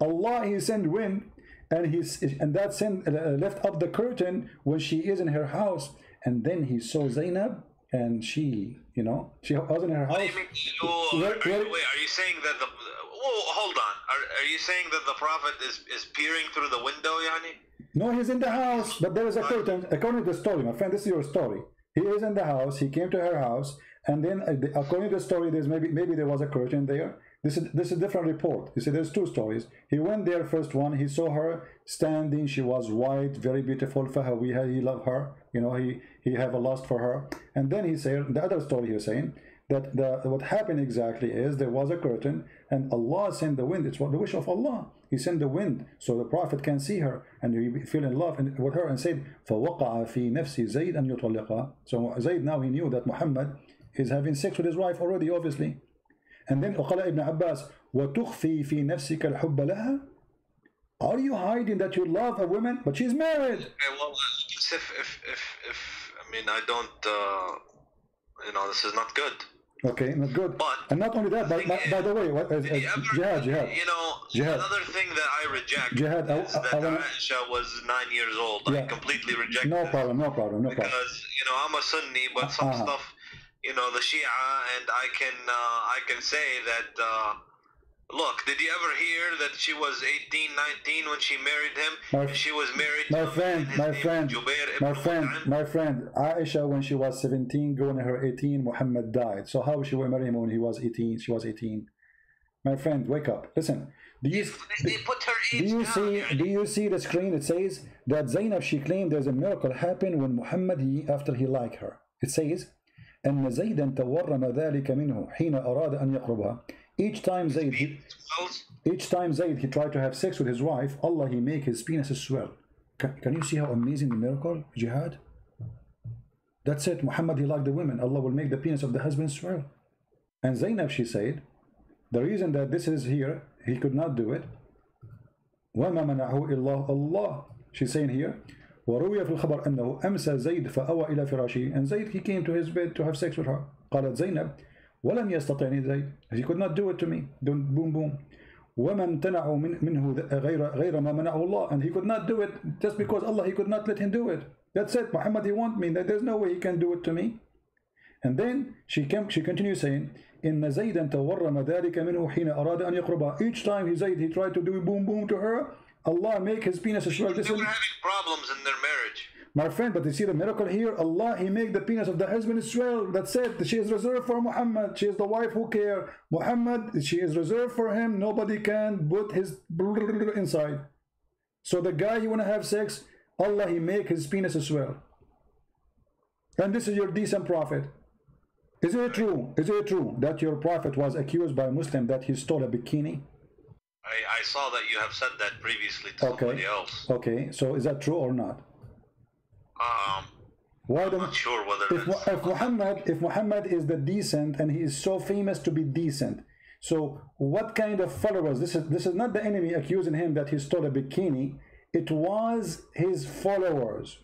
Allah, he sent wind, and that sent left up the curtain when she is in her house, and then he saw Zainab. And she, you know, she was in her house. What do you mean? Are you saying that the? Whoa, hold on. Are you saying that the Prophet is peering through the window, yani? No, he's in the house, but there is a curtain. According to the story, my friend, this is your story. He is in the house. He came to her house, and then according to the story, there's maybe there was a curtain there. This is a different report. You see, there's two stories. He went there, first one. He saw her standing. She was white, very beautiful. فهويها, he loved her. You know, he have a lust for her. And then he said, the other story he's saying, that what happened exactly is there was a curtain, and Allah sent the wind. It's what the wish of Allah. He sent the wind so the Prophet can see her, and he feel in love with her, and said, فَوَقَعَ فِي نَفْسِ زَيْدْ أَنْ يُطَلِّقَهَا. So Zayd, now he knew that Muhammad is having sex with his wife already, obviously. And then وقال ابن عباس وتخفي في نفسك الحب لها. Are you hiding that you love a woman, but she's married? Okay, well, if I mean, I don't, you know, this is not good. Okay, not good. But and not only that, by the way, jihad. You know, another thing that I reject is that Aisha was 9 years old. Yeah. I completely reject no that. Problem. Because, you know, I'm a Sunni, but some stuff, you know, the Shia, and I can say that, look, did you ever hear that she was 18, 19 when she married him? She was married my friend, Aisha, when she was 17, going to her 18, Muhammad died. So how she will marry him when he was 18? She was 18. My friend, wake up. Listen. Do you see the screen? It says that Zainab, she claimed there's a miracle happened when Muhammad, after he liked her. It says, أن زيدا تورم ذلك منه حين أراد أن يقربها. Each time Zayd he tried to have sex with his wife, Allah, he make his penis swell. Can you see how amazing the miracle, jihad? That's it. Muhammad, he liked the women. Allah will make the penis of the husband swell. And Zainab, she said, the reason that this is here, he could not do it. وَمَا مَنَعَهُ إِلَّا Allah. She's saying here, وروي في الخبر أنه أمسى زيد فأوى إلى فراشه. And Zayd, he came to his bed to have sex with her. قالت زينب ولم يستطعني زيد. He could not do it to me. Don't boom boom. وما امتنعوا منه غير ما منعه Allah. And he could not do it just because Allah, he could not let him do it. That's it. Muhammad, he want me. There's no way he can do it to me. And then she continues saying, إن زيدا تورم ذلك منه حين أراد أن يقربها. Each time he tried to do boom boom to her, Allah make his penis swell. They were having problems in their marriage. My friend, but you see the miracle here? Allah, he make the penis of the husband swell. That's it. She is reserved for Muhammad. She is the wife who care. Muhammad, she is reserved for him. Nobody can put his inside. So the guy, he want to have sex, Allah, he make his penis swell. And this is your decent prophet. Is it true? Is it true that your prophet was accused by a Muslim that he stole a bikini? I saw that you have said that previously to somebody else. Okay, so is that true or not? Why I'm not sure whether if Muhammad is the decent and he is so famous to be decent, so what kind of followers? This is not the enemy accusing him that he stole a bikini. It was his followers.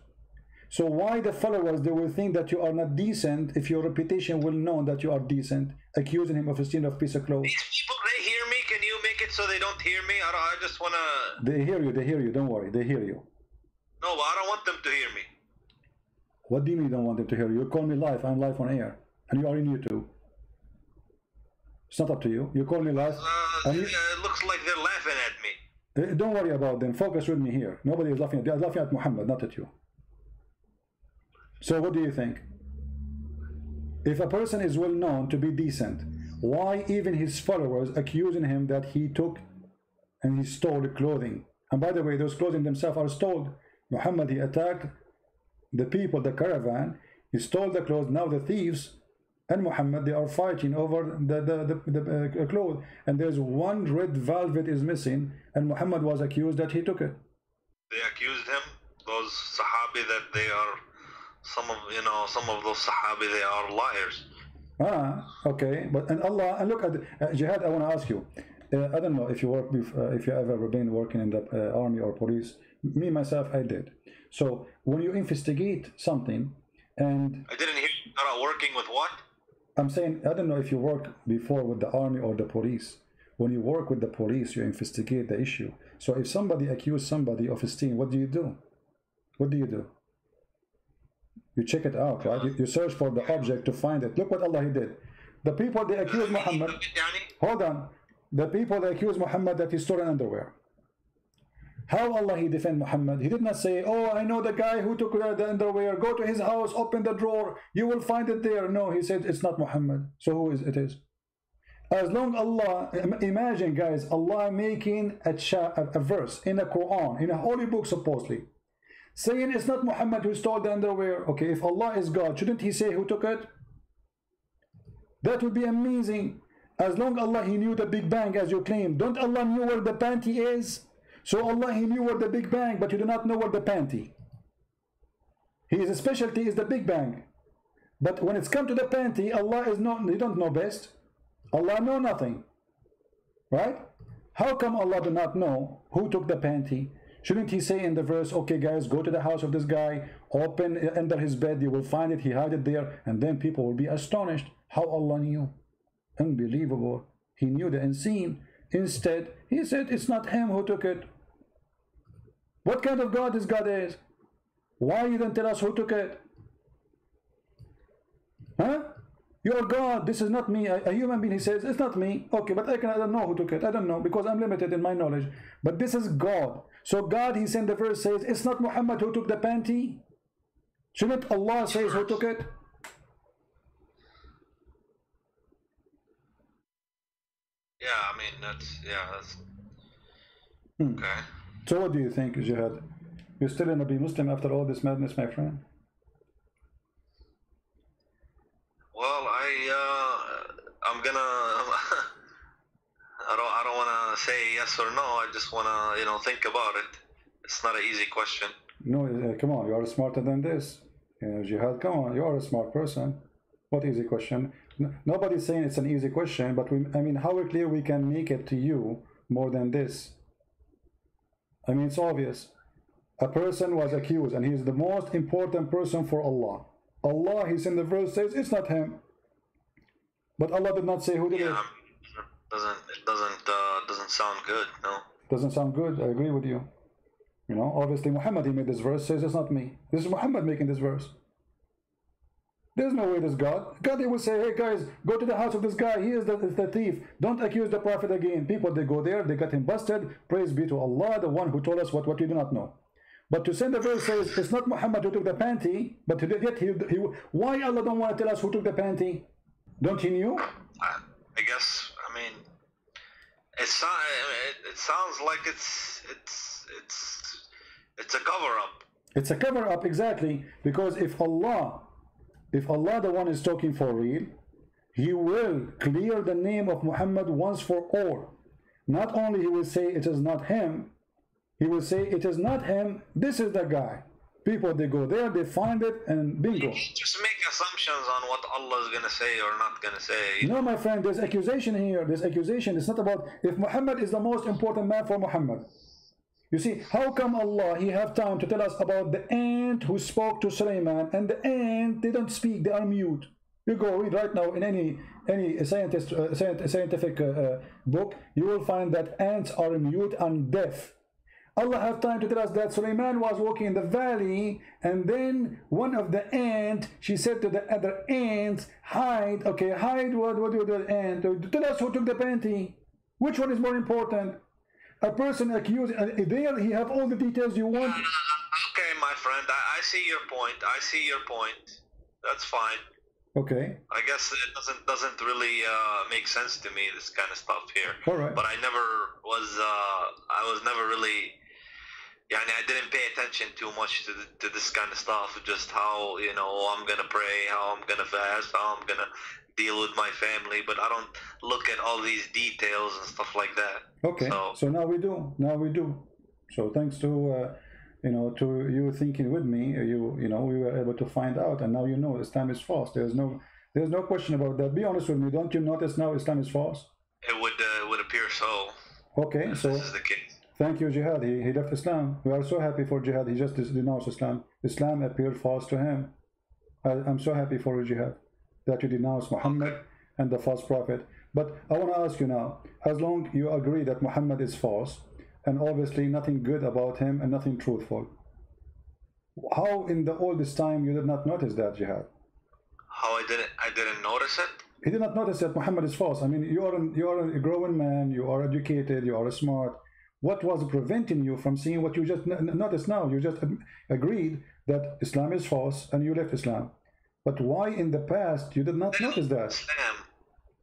So why the followers, they will think that you are not decent if your reputation will know that you are decent, accusing him of stealing a piece of clothes. These people, they hear me. Can you make it so they don't hear me? I just want to... They hear you, don't worry, they hear you. No, but I don't want them to hear me. What do you mean you don't want them to hear you? You call me live, I'm live on air, and you are in YouTube. It's not up to you. You call me live. It looks like they're laughing at me. Don't worry about them. Focus with me here. Nobody is laughing. They're laughing at Muhammad, not at you. So what do you think? If a person is well known to be decent, why even his followers accusing him that he took and he stole clothing? And by the way, those clothing themselves are stolen. Muhammad, he attacked the people, the caravan, he stole the clothes. Now the thieves and Muhammad, they are fighting over the clothes, and there's one red velvet is missing, and Muhammad was accused that he took it. They accused him, those Sahabi, that they are some of those Sahabi, they are liars. Okay, but and Allah, and look at Jihad. I want to ask you. I don't know if you work if you ever been working in the army or police. Me myself, I did. So when you investigate something, and I didn't hear you are working with what? I'm saying, I don't know if you work before with the army or the police. When you work with the police, you investigate the issue. So if somebody accuses somebody of stealing, what do you do? What do you do? You check it out, right? You search for the object to find it. Look what Allah did. The people, they accuse Muhammad. Hold on. The people, they accuse Muhammad that he stole underwear. How Allah he defend Muhammad? He did not say, oh, I know the guy who took the underwear. Go to his house, open the drawer, you will find it there. No, he said it's not Muhammad. So who is it is? As long Allah, imagine guys, Allah making a verse in the Quran, in a holy book supposedly, saying it's not Muhammad who stole the underwear. Okay, if Allah is God, shouldn't he say who took it? That would be amazing. As long Allah he knew the Big Bang as you claim. Don't Allah knew where the panty is? So Allah he knew where the Big Bang, but you do not know where the panty. His specialty is the Big Bang. But when it's come to the panty, Allah is not, you don't know best. Allah know nothing. Right? How come Allah do not know who took the panty? Shouldn't he say in the verse, okay guys, go to the house of this guy, open under his bed, you will find it, he hide it there, and then people will be astonished. How Allah knew? Unbelievable. He knew the unseen. Instead, he said it's not him who took it. What kind of God this God is? Why you don't tell us who took it? Huh? You're God, this is not me. A human being, he says, it's not me. Okay, but I don't know who took it. I don't know, because I'm limited in my knowledge. But this is God. So God, he sent the verse, says, it's not Muhammad who took the panty. Shouldn't Allah say who took it? Yeah, I mean, that's okay. So what do you think, Jihad? You're still gonna be Muslim after all this madness, my friend? Well, I'm gonna. I don't want to say yes or no. I just want to, think about it. It's not an easy question. No, come on. You are smarter than this. Jihad, come on. You are a smart person. What easy question? Nobody's saying it's an easy question, but I mean, how clear we can make it to you more than this? I mean, it's obvious. A person was accused, and he is the most important person for Allah. Allah, he's in the verse, says it's not him. But Allah did not say who did it. It doesn't sound good, no. Doesn't sound good. I agree with you. Obviously Muhammad, he made this verse, says it's not me. This is Muhammad making this verse. There's no way this God. God, he will say, hey guys, go to the house of this guy. He is the thief. Don't accuse the Prophet again. People, they go there, they got him busted. Praise be to Allah, the one who told us what we do not know. But to send the verse says, it's not Muhammad who took the panty, but yet why Allah don't want to tell us who took the panty? Don't he knew? I guess, I mean, it sounds like it's a cover-up. It's a cover-up, exactly, because if Allah the one is talking for real, he will clear the name of Muhammad once for all. not only he will say it is not him, he will say it is not him, this is the guy. People, they go there, they find it, and bingo. You just make assumptions on what Allah is going to say or not going to say. No, my friend, there's accusation here. There's accusation. It's not about if Muhammad is the most important man for Muhammad. You see, how come Allah, he have time to tell us about the ant who spoke to Sulaiman, and the ant, they don't speak, they are mute. You go read right now in any scientific book, you will find that ants are mute and deaf. Allah have time to tell us that Sulaiman was walking in the valley, and then one of the ant, she said to the other ants, hide. Okay, hide. What do you do, ant? Tell us who took the panty. Which one is more important? A person accused, there he have all the details you want. Okay, my friend, I see your point. I see your point. That's fine. Okay. I guess it doesn't really make sense to me, this kind of stuff here. All right. But I was never really, I didn't pay attention too much to this kind of stuff. Just how, I'm gonna pray, how I'm gonna fast, how I'm gonna deal with my family, but I don't look at all these details and stuff like that. Okay. So now we do. So thanks to to you thinking with me, we were able to find out, and now Islam is false. There's no question about that. Be honest with me. Don't you notice now Islam is false? It would appear so. Okay. So this is the case. Thank you, Jihad. He left Islam. We are so happy for Jihad. He just denounced Islam. Islam appeared false to him. I'm so happy for you, Jihad, that you denounce Muhammad and the false prophet. But I want to ask you now, as long you agree that Muhammad is false, and obviously nothing good about him and nothing truthful, how in all this time you did not notice that, Jihad? How I didn't notice it? He did not notice that Muhammad is false. I mean, you are a growing man, you are educated, you are smart. What was preventing you from seeing what you just noticed now? You just agreed that Islam is false and you left Islam. But why in the past you did not notice that? Islam.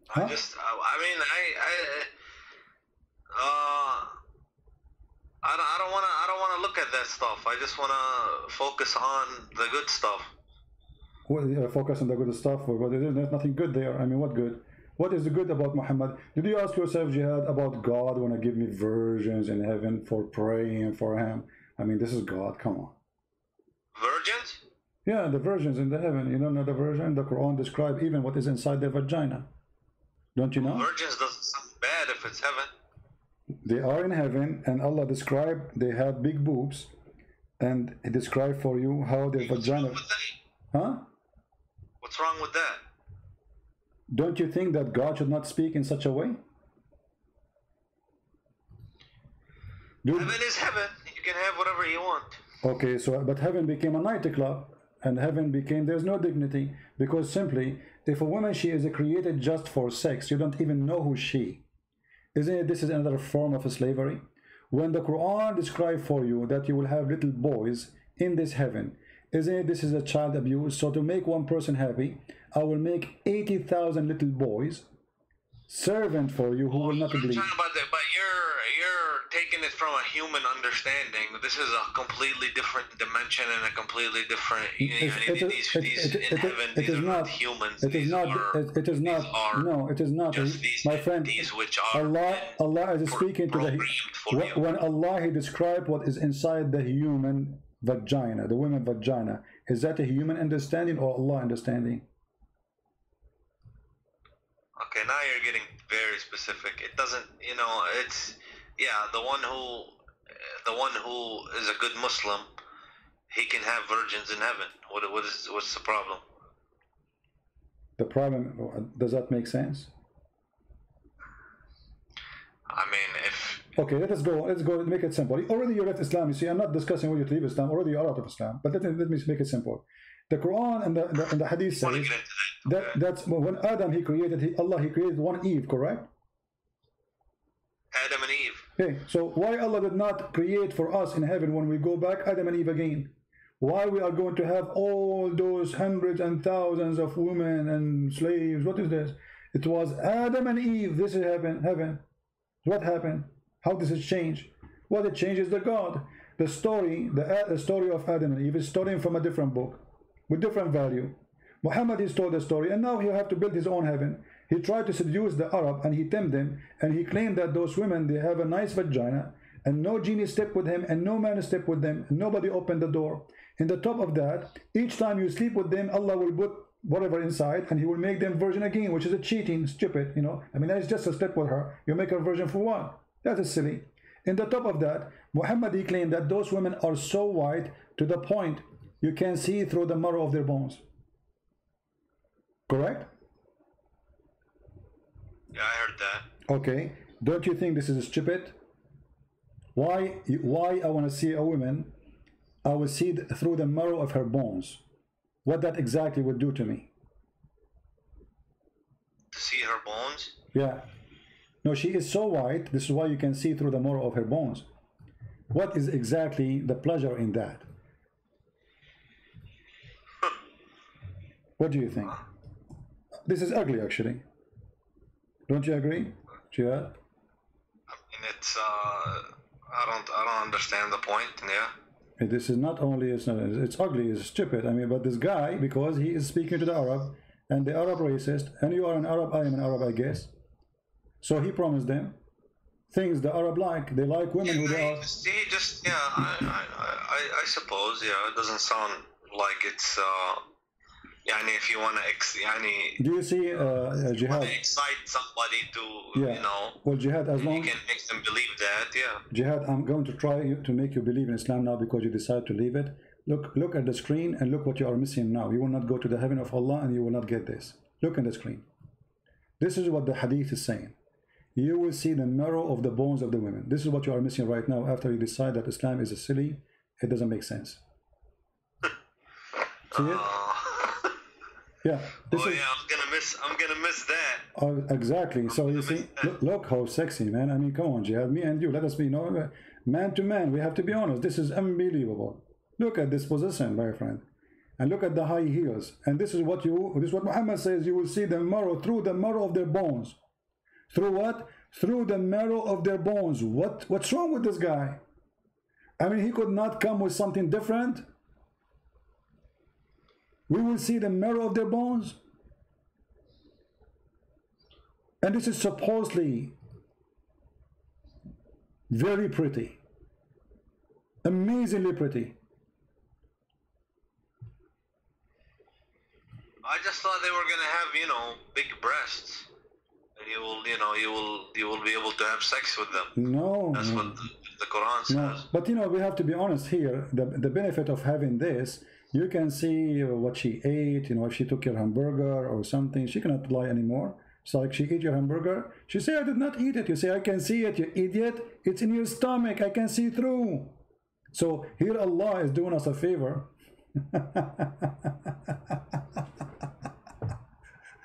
Huh? I don't want to look at that stuff. I just want to focus on the good stuff. Well, focus on the good stuff, but there's nothing good there. I mean, what good? What is the good about Muhammad? Did you ask yourself, Jihad, about God want to give me virgins in heaven for praying for him? I mean, this is God. Come on. Virgins? Yeah, the virgins in the heaven. You don't know the virgin? The Quran describes even what is inside their vagina. Don't you know? Virgins doesn't sound bad if it's heaven. They are in heaven, and Allah described they have big boobs, and He described for you how their vagina. What's wrong with that? Huh? What's wrong with that? Don't you think that God should not speak in such a way? Heaven is heaven. You can have whatever you want. Okay, but heaven became a nightclub, and heaven became, there's no dignity, because simply, if a woman, she is created just for sex, you don't even know who she. Isn't it, this is another form of slavery? When the Quran describes for you that you will have little boys in this heaven, isn't it, this is a child abuse? So to make one person happy, I will make 80,000 little boys servant for you who will not bleed. But you're taking it from a human understanding. This is a completely different dimension and a completely different. These are not humans. It is not. No, it is not. My friend, Allah is speaking to the. When Allah He described what is inside the human vagina, the woman vagina, is that a human understanding or Allah understanding? Okay, now you're getting very specific. It doesn't, it's, the one who is a good Muslim, he can have virgins in heaven. What's the problem? The problem, does that make sense? I mean, if... Okay, let's go, make it simple. Already you left Islam. You see, I'm not discussing whether you leave Islam. Already you're out of Islam. But let me make it simple. The Quran and the Hadith says that's when Adam he created, Allah created one Eve, correct? Adam and Eve. Okay, so why Allah did not create for us in heaven when we go back Adam and Eve again? Why we are going to have all those hundreds and thousands of women and slaves? What is this? It was Adam and Eve. This is heaven. What happened? How does it change? What it changes the God. The story of Adam and Eve is stolen from a different book with different value. Muhammad is told the story, and now he have to build his own heaven. He tried to seduce the Arab and he tempted them, and he claimed that those women, they have a nice vagina, and no genie stepped with him, and no man stepped with them, and nobody opened the door. In the top of that, each time you sleep with them, Allah will put whatever inside, and he will make them virgin again, which is a cheating, stupid, you know. I mean, that's just a step with her. You make her virgin for what? That is silly. In the top of that, Muhammad, he claimed that those women are so white to the point you can see through the marrow of their bones. Correct? Yeah, I heard that. Okay. Don't you think this is stupid? Why I want to see a woman, I will see through the marrow of her bones. What that exactly would do to me. To see her bones? Yeah. No, she is so white. This is why you can see through the marrow of her bones. What is exactly the pleasure in that? What do you think? This is ugly, actually. Don't you agree, Jihad? I mean, it's I don't understand the point. Yeah. This is not only it's ugly, it's stupid. I mean, but this guy, because he is speaking to the Arab, and the Arab racist, and you are an Arab, I am an Arab, I guess. So he promised them things the Arab like. They like women who they are. He just yeah. I suppose yeah. It doesn't sound like it's. Yani if you want to, do you see Jihad? Excite somebody to, yeah. You know. Well, Jihad, as long you can make them believe that, yeah. Jihad, I'm going to try to make you believe in Islam now because you decide to leave it. Look at the screen and look what you are missing now. You will not go to the heaven of Allah and you will not get this. Look at the screen. This is what the hadith is saying. You will see the marrow of the bones of the women. This is what you are missing right now after you decide that Islam is a silly. It doesn't make sense. See it? Yeah. Yeah, I'm gonna miss that. Exactly. So you see, look how sexy, man. I mean, come on, Jihad. Me and you, let us be, man to man. We have to be honest. This is unbelievable. Look at this position, my friend, and look at the high heels. And this is what Muhammad says. You will see the marrow through the marrow of their bones. Through what? Through the marrow of their bones. What's wrong with this guy? I mean, he could not come with something different. We will see the marrow of their bones. And this is supposedly very pretty. Amazingly pretty. I just thought they were gonna have, big breasts. And you will be able to have sex with them. No. That's what the Quran says. No. But we have to be honest here. The benefit of having this, you can see what she ate, if she took your hamburger or something, she cannot lie anymore. It's like she ate your hamburger. She say, I did not eat it. You say, I can see it, you idiot. It's in your stomach. I can see through. So here Allah is doing us a favor.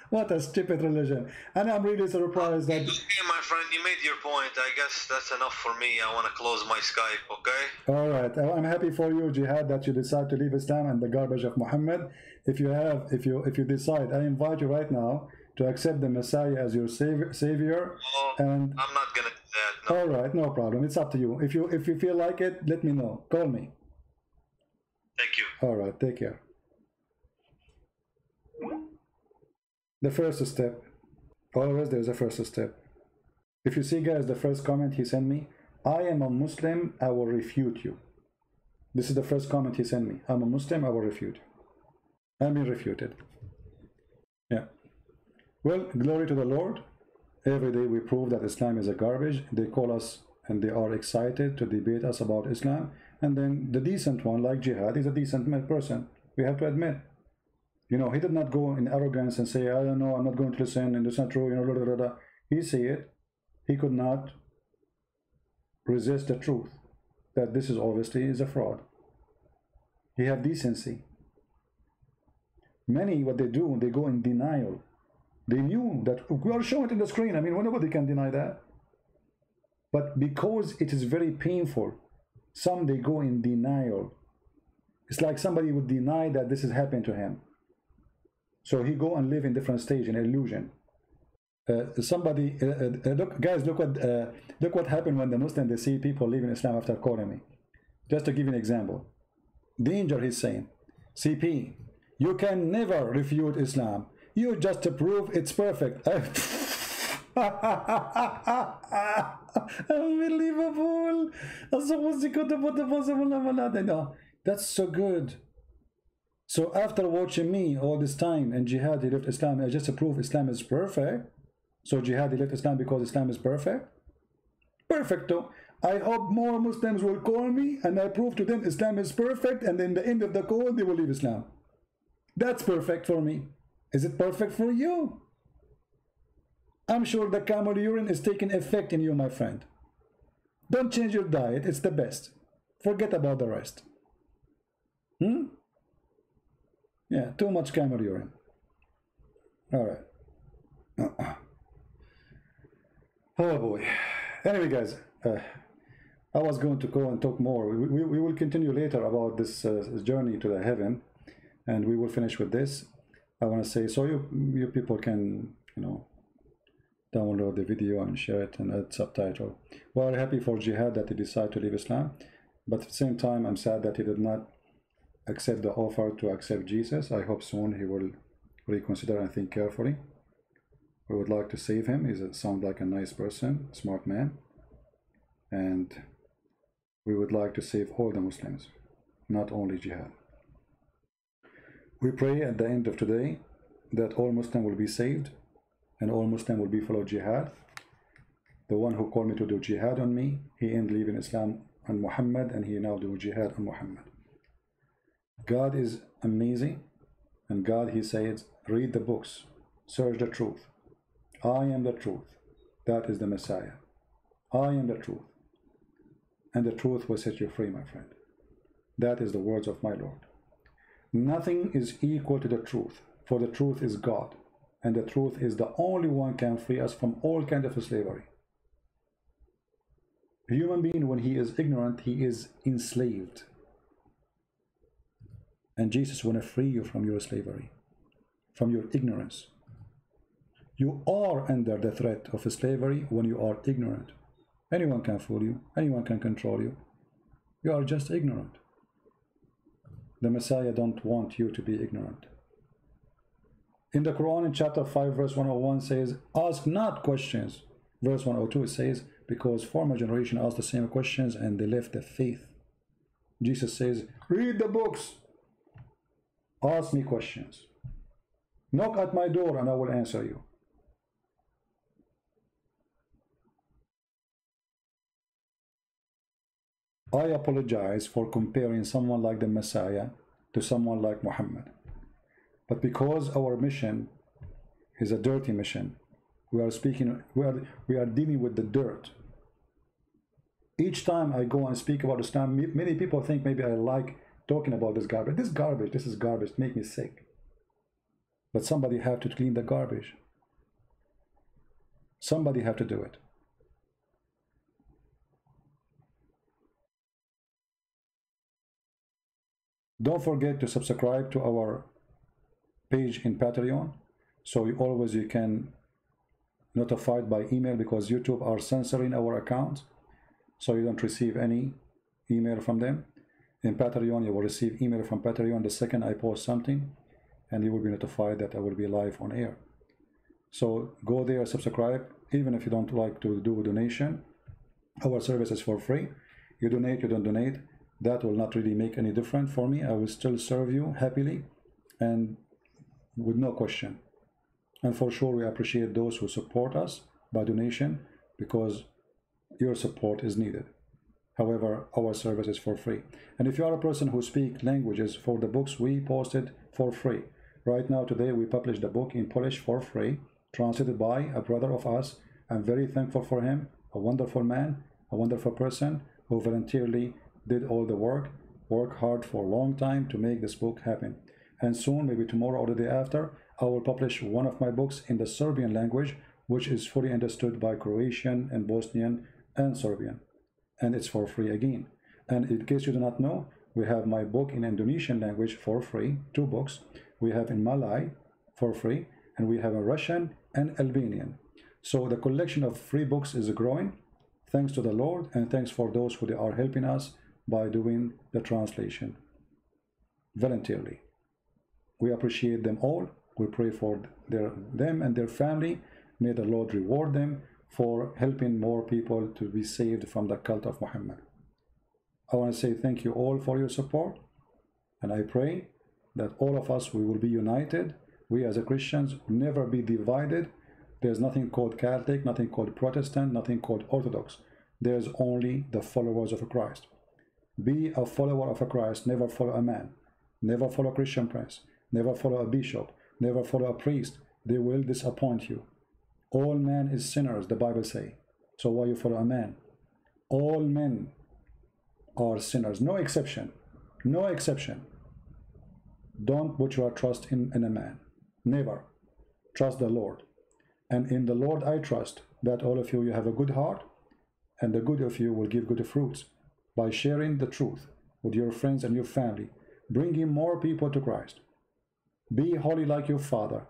What a stupid religion. And I'm really surprised that... Okay, my friend, you made your point. I guess that's enough for me. I want to close my Skype, okay? All right. I'm happy for you, Jihad, that you decide to leave Islam and the garbage of Muhammad. If you decide, I invite you right now to accept the Messiah as your savior. And I'm not going to do that. No. All right, no problem. It's up to you. If you feel like it, let me know. Call me. Thank you. All right, take care. The first step, always there's a first step. If you see, guys, the first comment he sent me, I am a Muslim, I will refute you. This is the first comment he sent me. I'm a Muslim, I will refute you. I'm being refuted. Yeah. Well, glory to the Lord. Every day we prove that Islam is a garbage. They call us and they are excited to debate us about Islam. And then the decent one, like Jihad, is a decent person. We have to admit. He did not go in arrogance and say, I don't know, I'm not going to listen, and it's not true, blah, blah, blah. He said it. He could not resist the truth, that this is obviously is a fraud. He have decency. Many, what they do, they go in denial. They knew that, we are showing it in the screen, I mean, nobody can deny that. But because it is very painful, some, they go in denial. It's like somebody would deny that this is happening to him. So he go and live in different stage, in illusion. Look, guys, look what happened when the Muslims, they see people leaving Islam after calling me. Just to give you an example. Danger, he's saying, CP, you can never refute Islam. You just prove it's perfect. Unbelievable. No, that's so good. So after watching me all this time and jihad, he left Islam. I just prove Islam is perfect. So jihad, he left Islam because Islam is perfect. Perfecto. I hope more Muslims will call me and I prove to them Islam is perfect, and in the end of the call they will leave Islam. That's perfect for me. Is it perfect for you? I'm sure the camel urine is taking effect in you, my friend. Don't change your diet. It's the best. Forget about the rest. Yeah, too much camel urine. All right. Oh boy. Anyway, guys, I was going to go and talk more. We will continue later about this journey to the heaven, and we will finish with this. I want to say, so you people can, you know, download the video and share it and add subtitle. Well, happy for Jihad that he decided to leave Islam, but at the same time, I'm sad that he did not accept the offer to accept Jesus. I hope soon he will reconsider and think carefully. We would like to save him. He sounds like a nice person, smart man, and we would like to save all the Muslims, not only Jihad. We pray at the end of today that all Muslims will be saved and all Muslims will be follow Jihad. The one who called me to do Jihad on me, he ended leaving Islam and Muhammad, and he now do Jihad on Muhammad. God is amazing, and God, he says, read the books, search the truth. I am the truth. That is the Messiah. I am the truth. And the truth will set you free, my friend. That is the words of my Lord. Nothing is equal to the truth, for the truth is God, and the truth is the only one can free us from all kind of slavery. A human being, when he is ignorant, he is enslaved. And Jesus want to free you from your slavery, from your ignorance. You are under the threat of slavery when you are ignorant. Anyone can fool you. Anyone can control you. You are just ignorant. The Messiah don't want you to be ignorant. In the Quran, in chapter 5, verse 101 says, ask not questions. Verse 102 it says, because former generation asked the same questions and they left the faith. Jesus says, read the books. Ask me questions. Knock at my door and I will answer you. I apologize for comparing someone like the Messiah to someone like Muhammad. But because our mission is a dirty mission, we are dealing with the dirt. Each time I go and speak about Islam, many people think maybe I like talking about this garbage. This is garbage, make me sick. But somebody have to clean the garbage. Somebody have to do it. Don't forget to subscribe to our page in Patreon, so you can notified by email, because YouTube are censoring our account, so you don't receive any email from them. In Patreon, you will receive email from Patreon the second I post something, and you will be notified that I will be live on air. So go there, subscribe. Even if you don't like to do a donation, our service is for free. You donate, you don't donate, that will not really make any difference for me. I will still serve you happily and with no question. And for sure, we appreciate those who support us by donation, because your support is needed. However, our service is for free. And if you are a person who speaks languages, for the books we posted for free. Right now, today, we published the book in Polish for free, translated by a brother of us. I'm very thankful for him, a wonderful man, a wonderful person who voluntarily did all the work hard for a long time to make this book happen. And soon, maybe tomorrow or the day after, I will publish one of my books in the Serbian language, which is fully understood by Croatian and Bosnian and Serbian. And it's for free again. And in case you do not know, we have my book in Indonesian language for free, 2 books. We have in Malay for free, and we have a Russian and Albanian. So the collection of free books is growing, thanks to the Lord, and thanks for those who are helping us by doing the translation voluntarily. We appreciate them all, We pray for them and their family. May the Lord reward them for helping more people to be saved from the cult of Muhammad. I want to say thank you all for your support, and I pray that all of us, we will be united. We as a Christians will never be divided. There's nothing called Catholic, nothing called Protestant, nothing called Orthodox. There's only the followers of Christ. Be a follower of Christ. Never follow a man. Never follow a Christian prince. Never follow a bishop. Never follow a priest. They will disappoint you. All men is sinners, the Bible say. So why you follow a man? All men are sinners. No exception. No exception. Don't put your trust in a man. Never. Trust the Lord. And in the Lord I trust that all of you have a good heart, and the good of you will give good fruits by sharing the truth with your friends and your family, bringing more people to Christ. Be holy like your Father,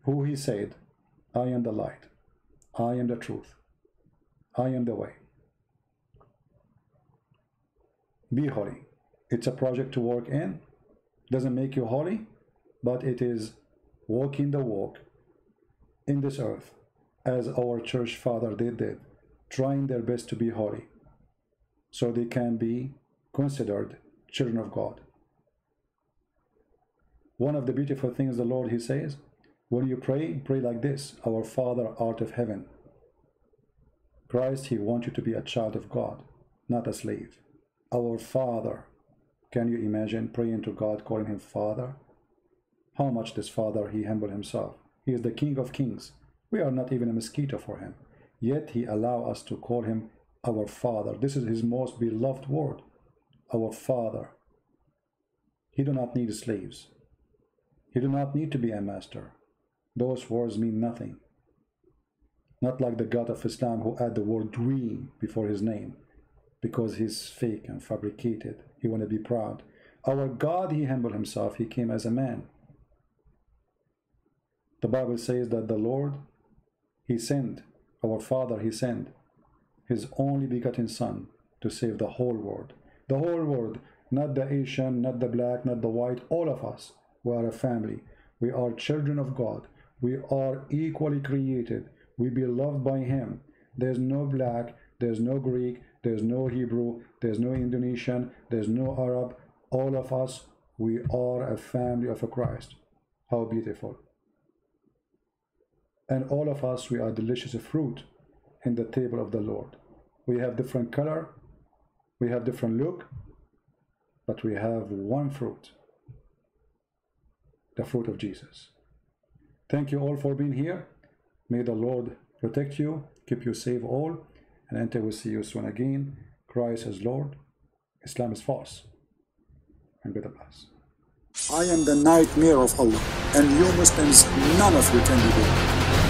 who he said, I am the light, I am the truth, I am the way. Be holy. It's a project to work in. Doesn't make you holy, but it is walking the walk in this earth as our church father did, trying their best to be holy so they can be considered children of God. One of the beautiful things the Lord, he says, when you pray, pray like this: Our Father art of heaven. Christ, he wants you to be a child of God, not a slave. Our Father. Can you imagine praying to God, calling him Father? How much this Father, he humbled himself. He is the King of Kings. We are not even a mosquito for him. Yet he allows us to call him our Father. This is his most beloved word. Our Father. He do not need slaves. He do not need to be a master. Those words mean nothing. Not like the God of Islam who add the word dream before his name because he's fake and fabricated. He want to be proud. Our God, he humbled himself. He came as a man. The Bible says that the Lord, he sent, our Father, he sent his only begotten Son to save the whole world. The whole world, not the Asian, not the black, not the white, all of us. We are a family. We are children of God. We are equally created. We be loved by him. There's no black, there's no Greek, there's no Hebrew, there's no Indonesian, there's no Arab. All of us, we are a family of a Christ. How beautiful. And all of us, we are delicious fruit in the table of the Lord. We have different color, we have different look, but we have one fruit, the fruit of Jesus. Thank you all for being here. May the Lord protect you, keep you safe all, and until we see you soon again. Christ is Lord, Islam is false, and God bless. I am the nightmare of Allah, and you Muslims, none of you can be good.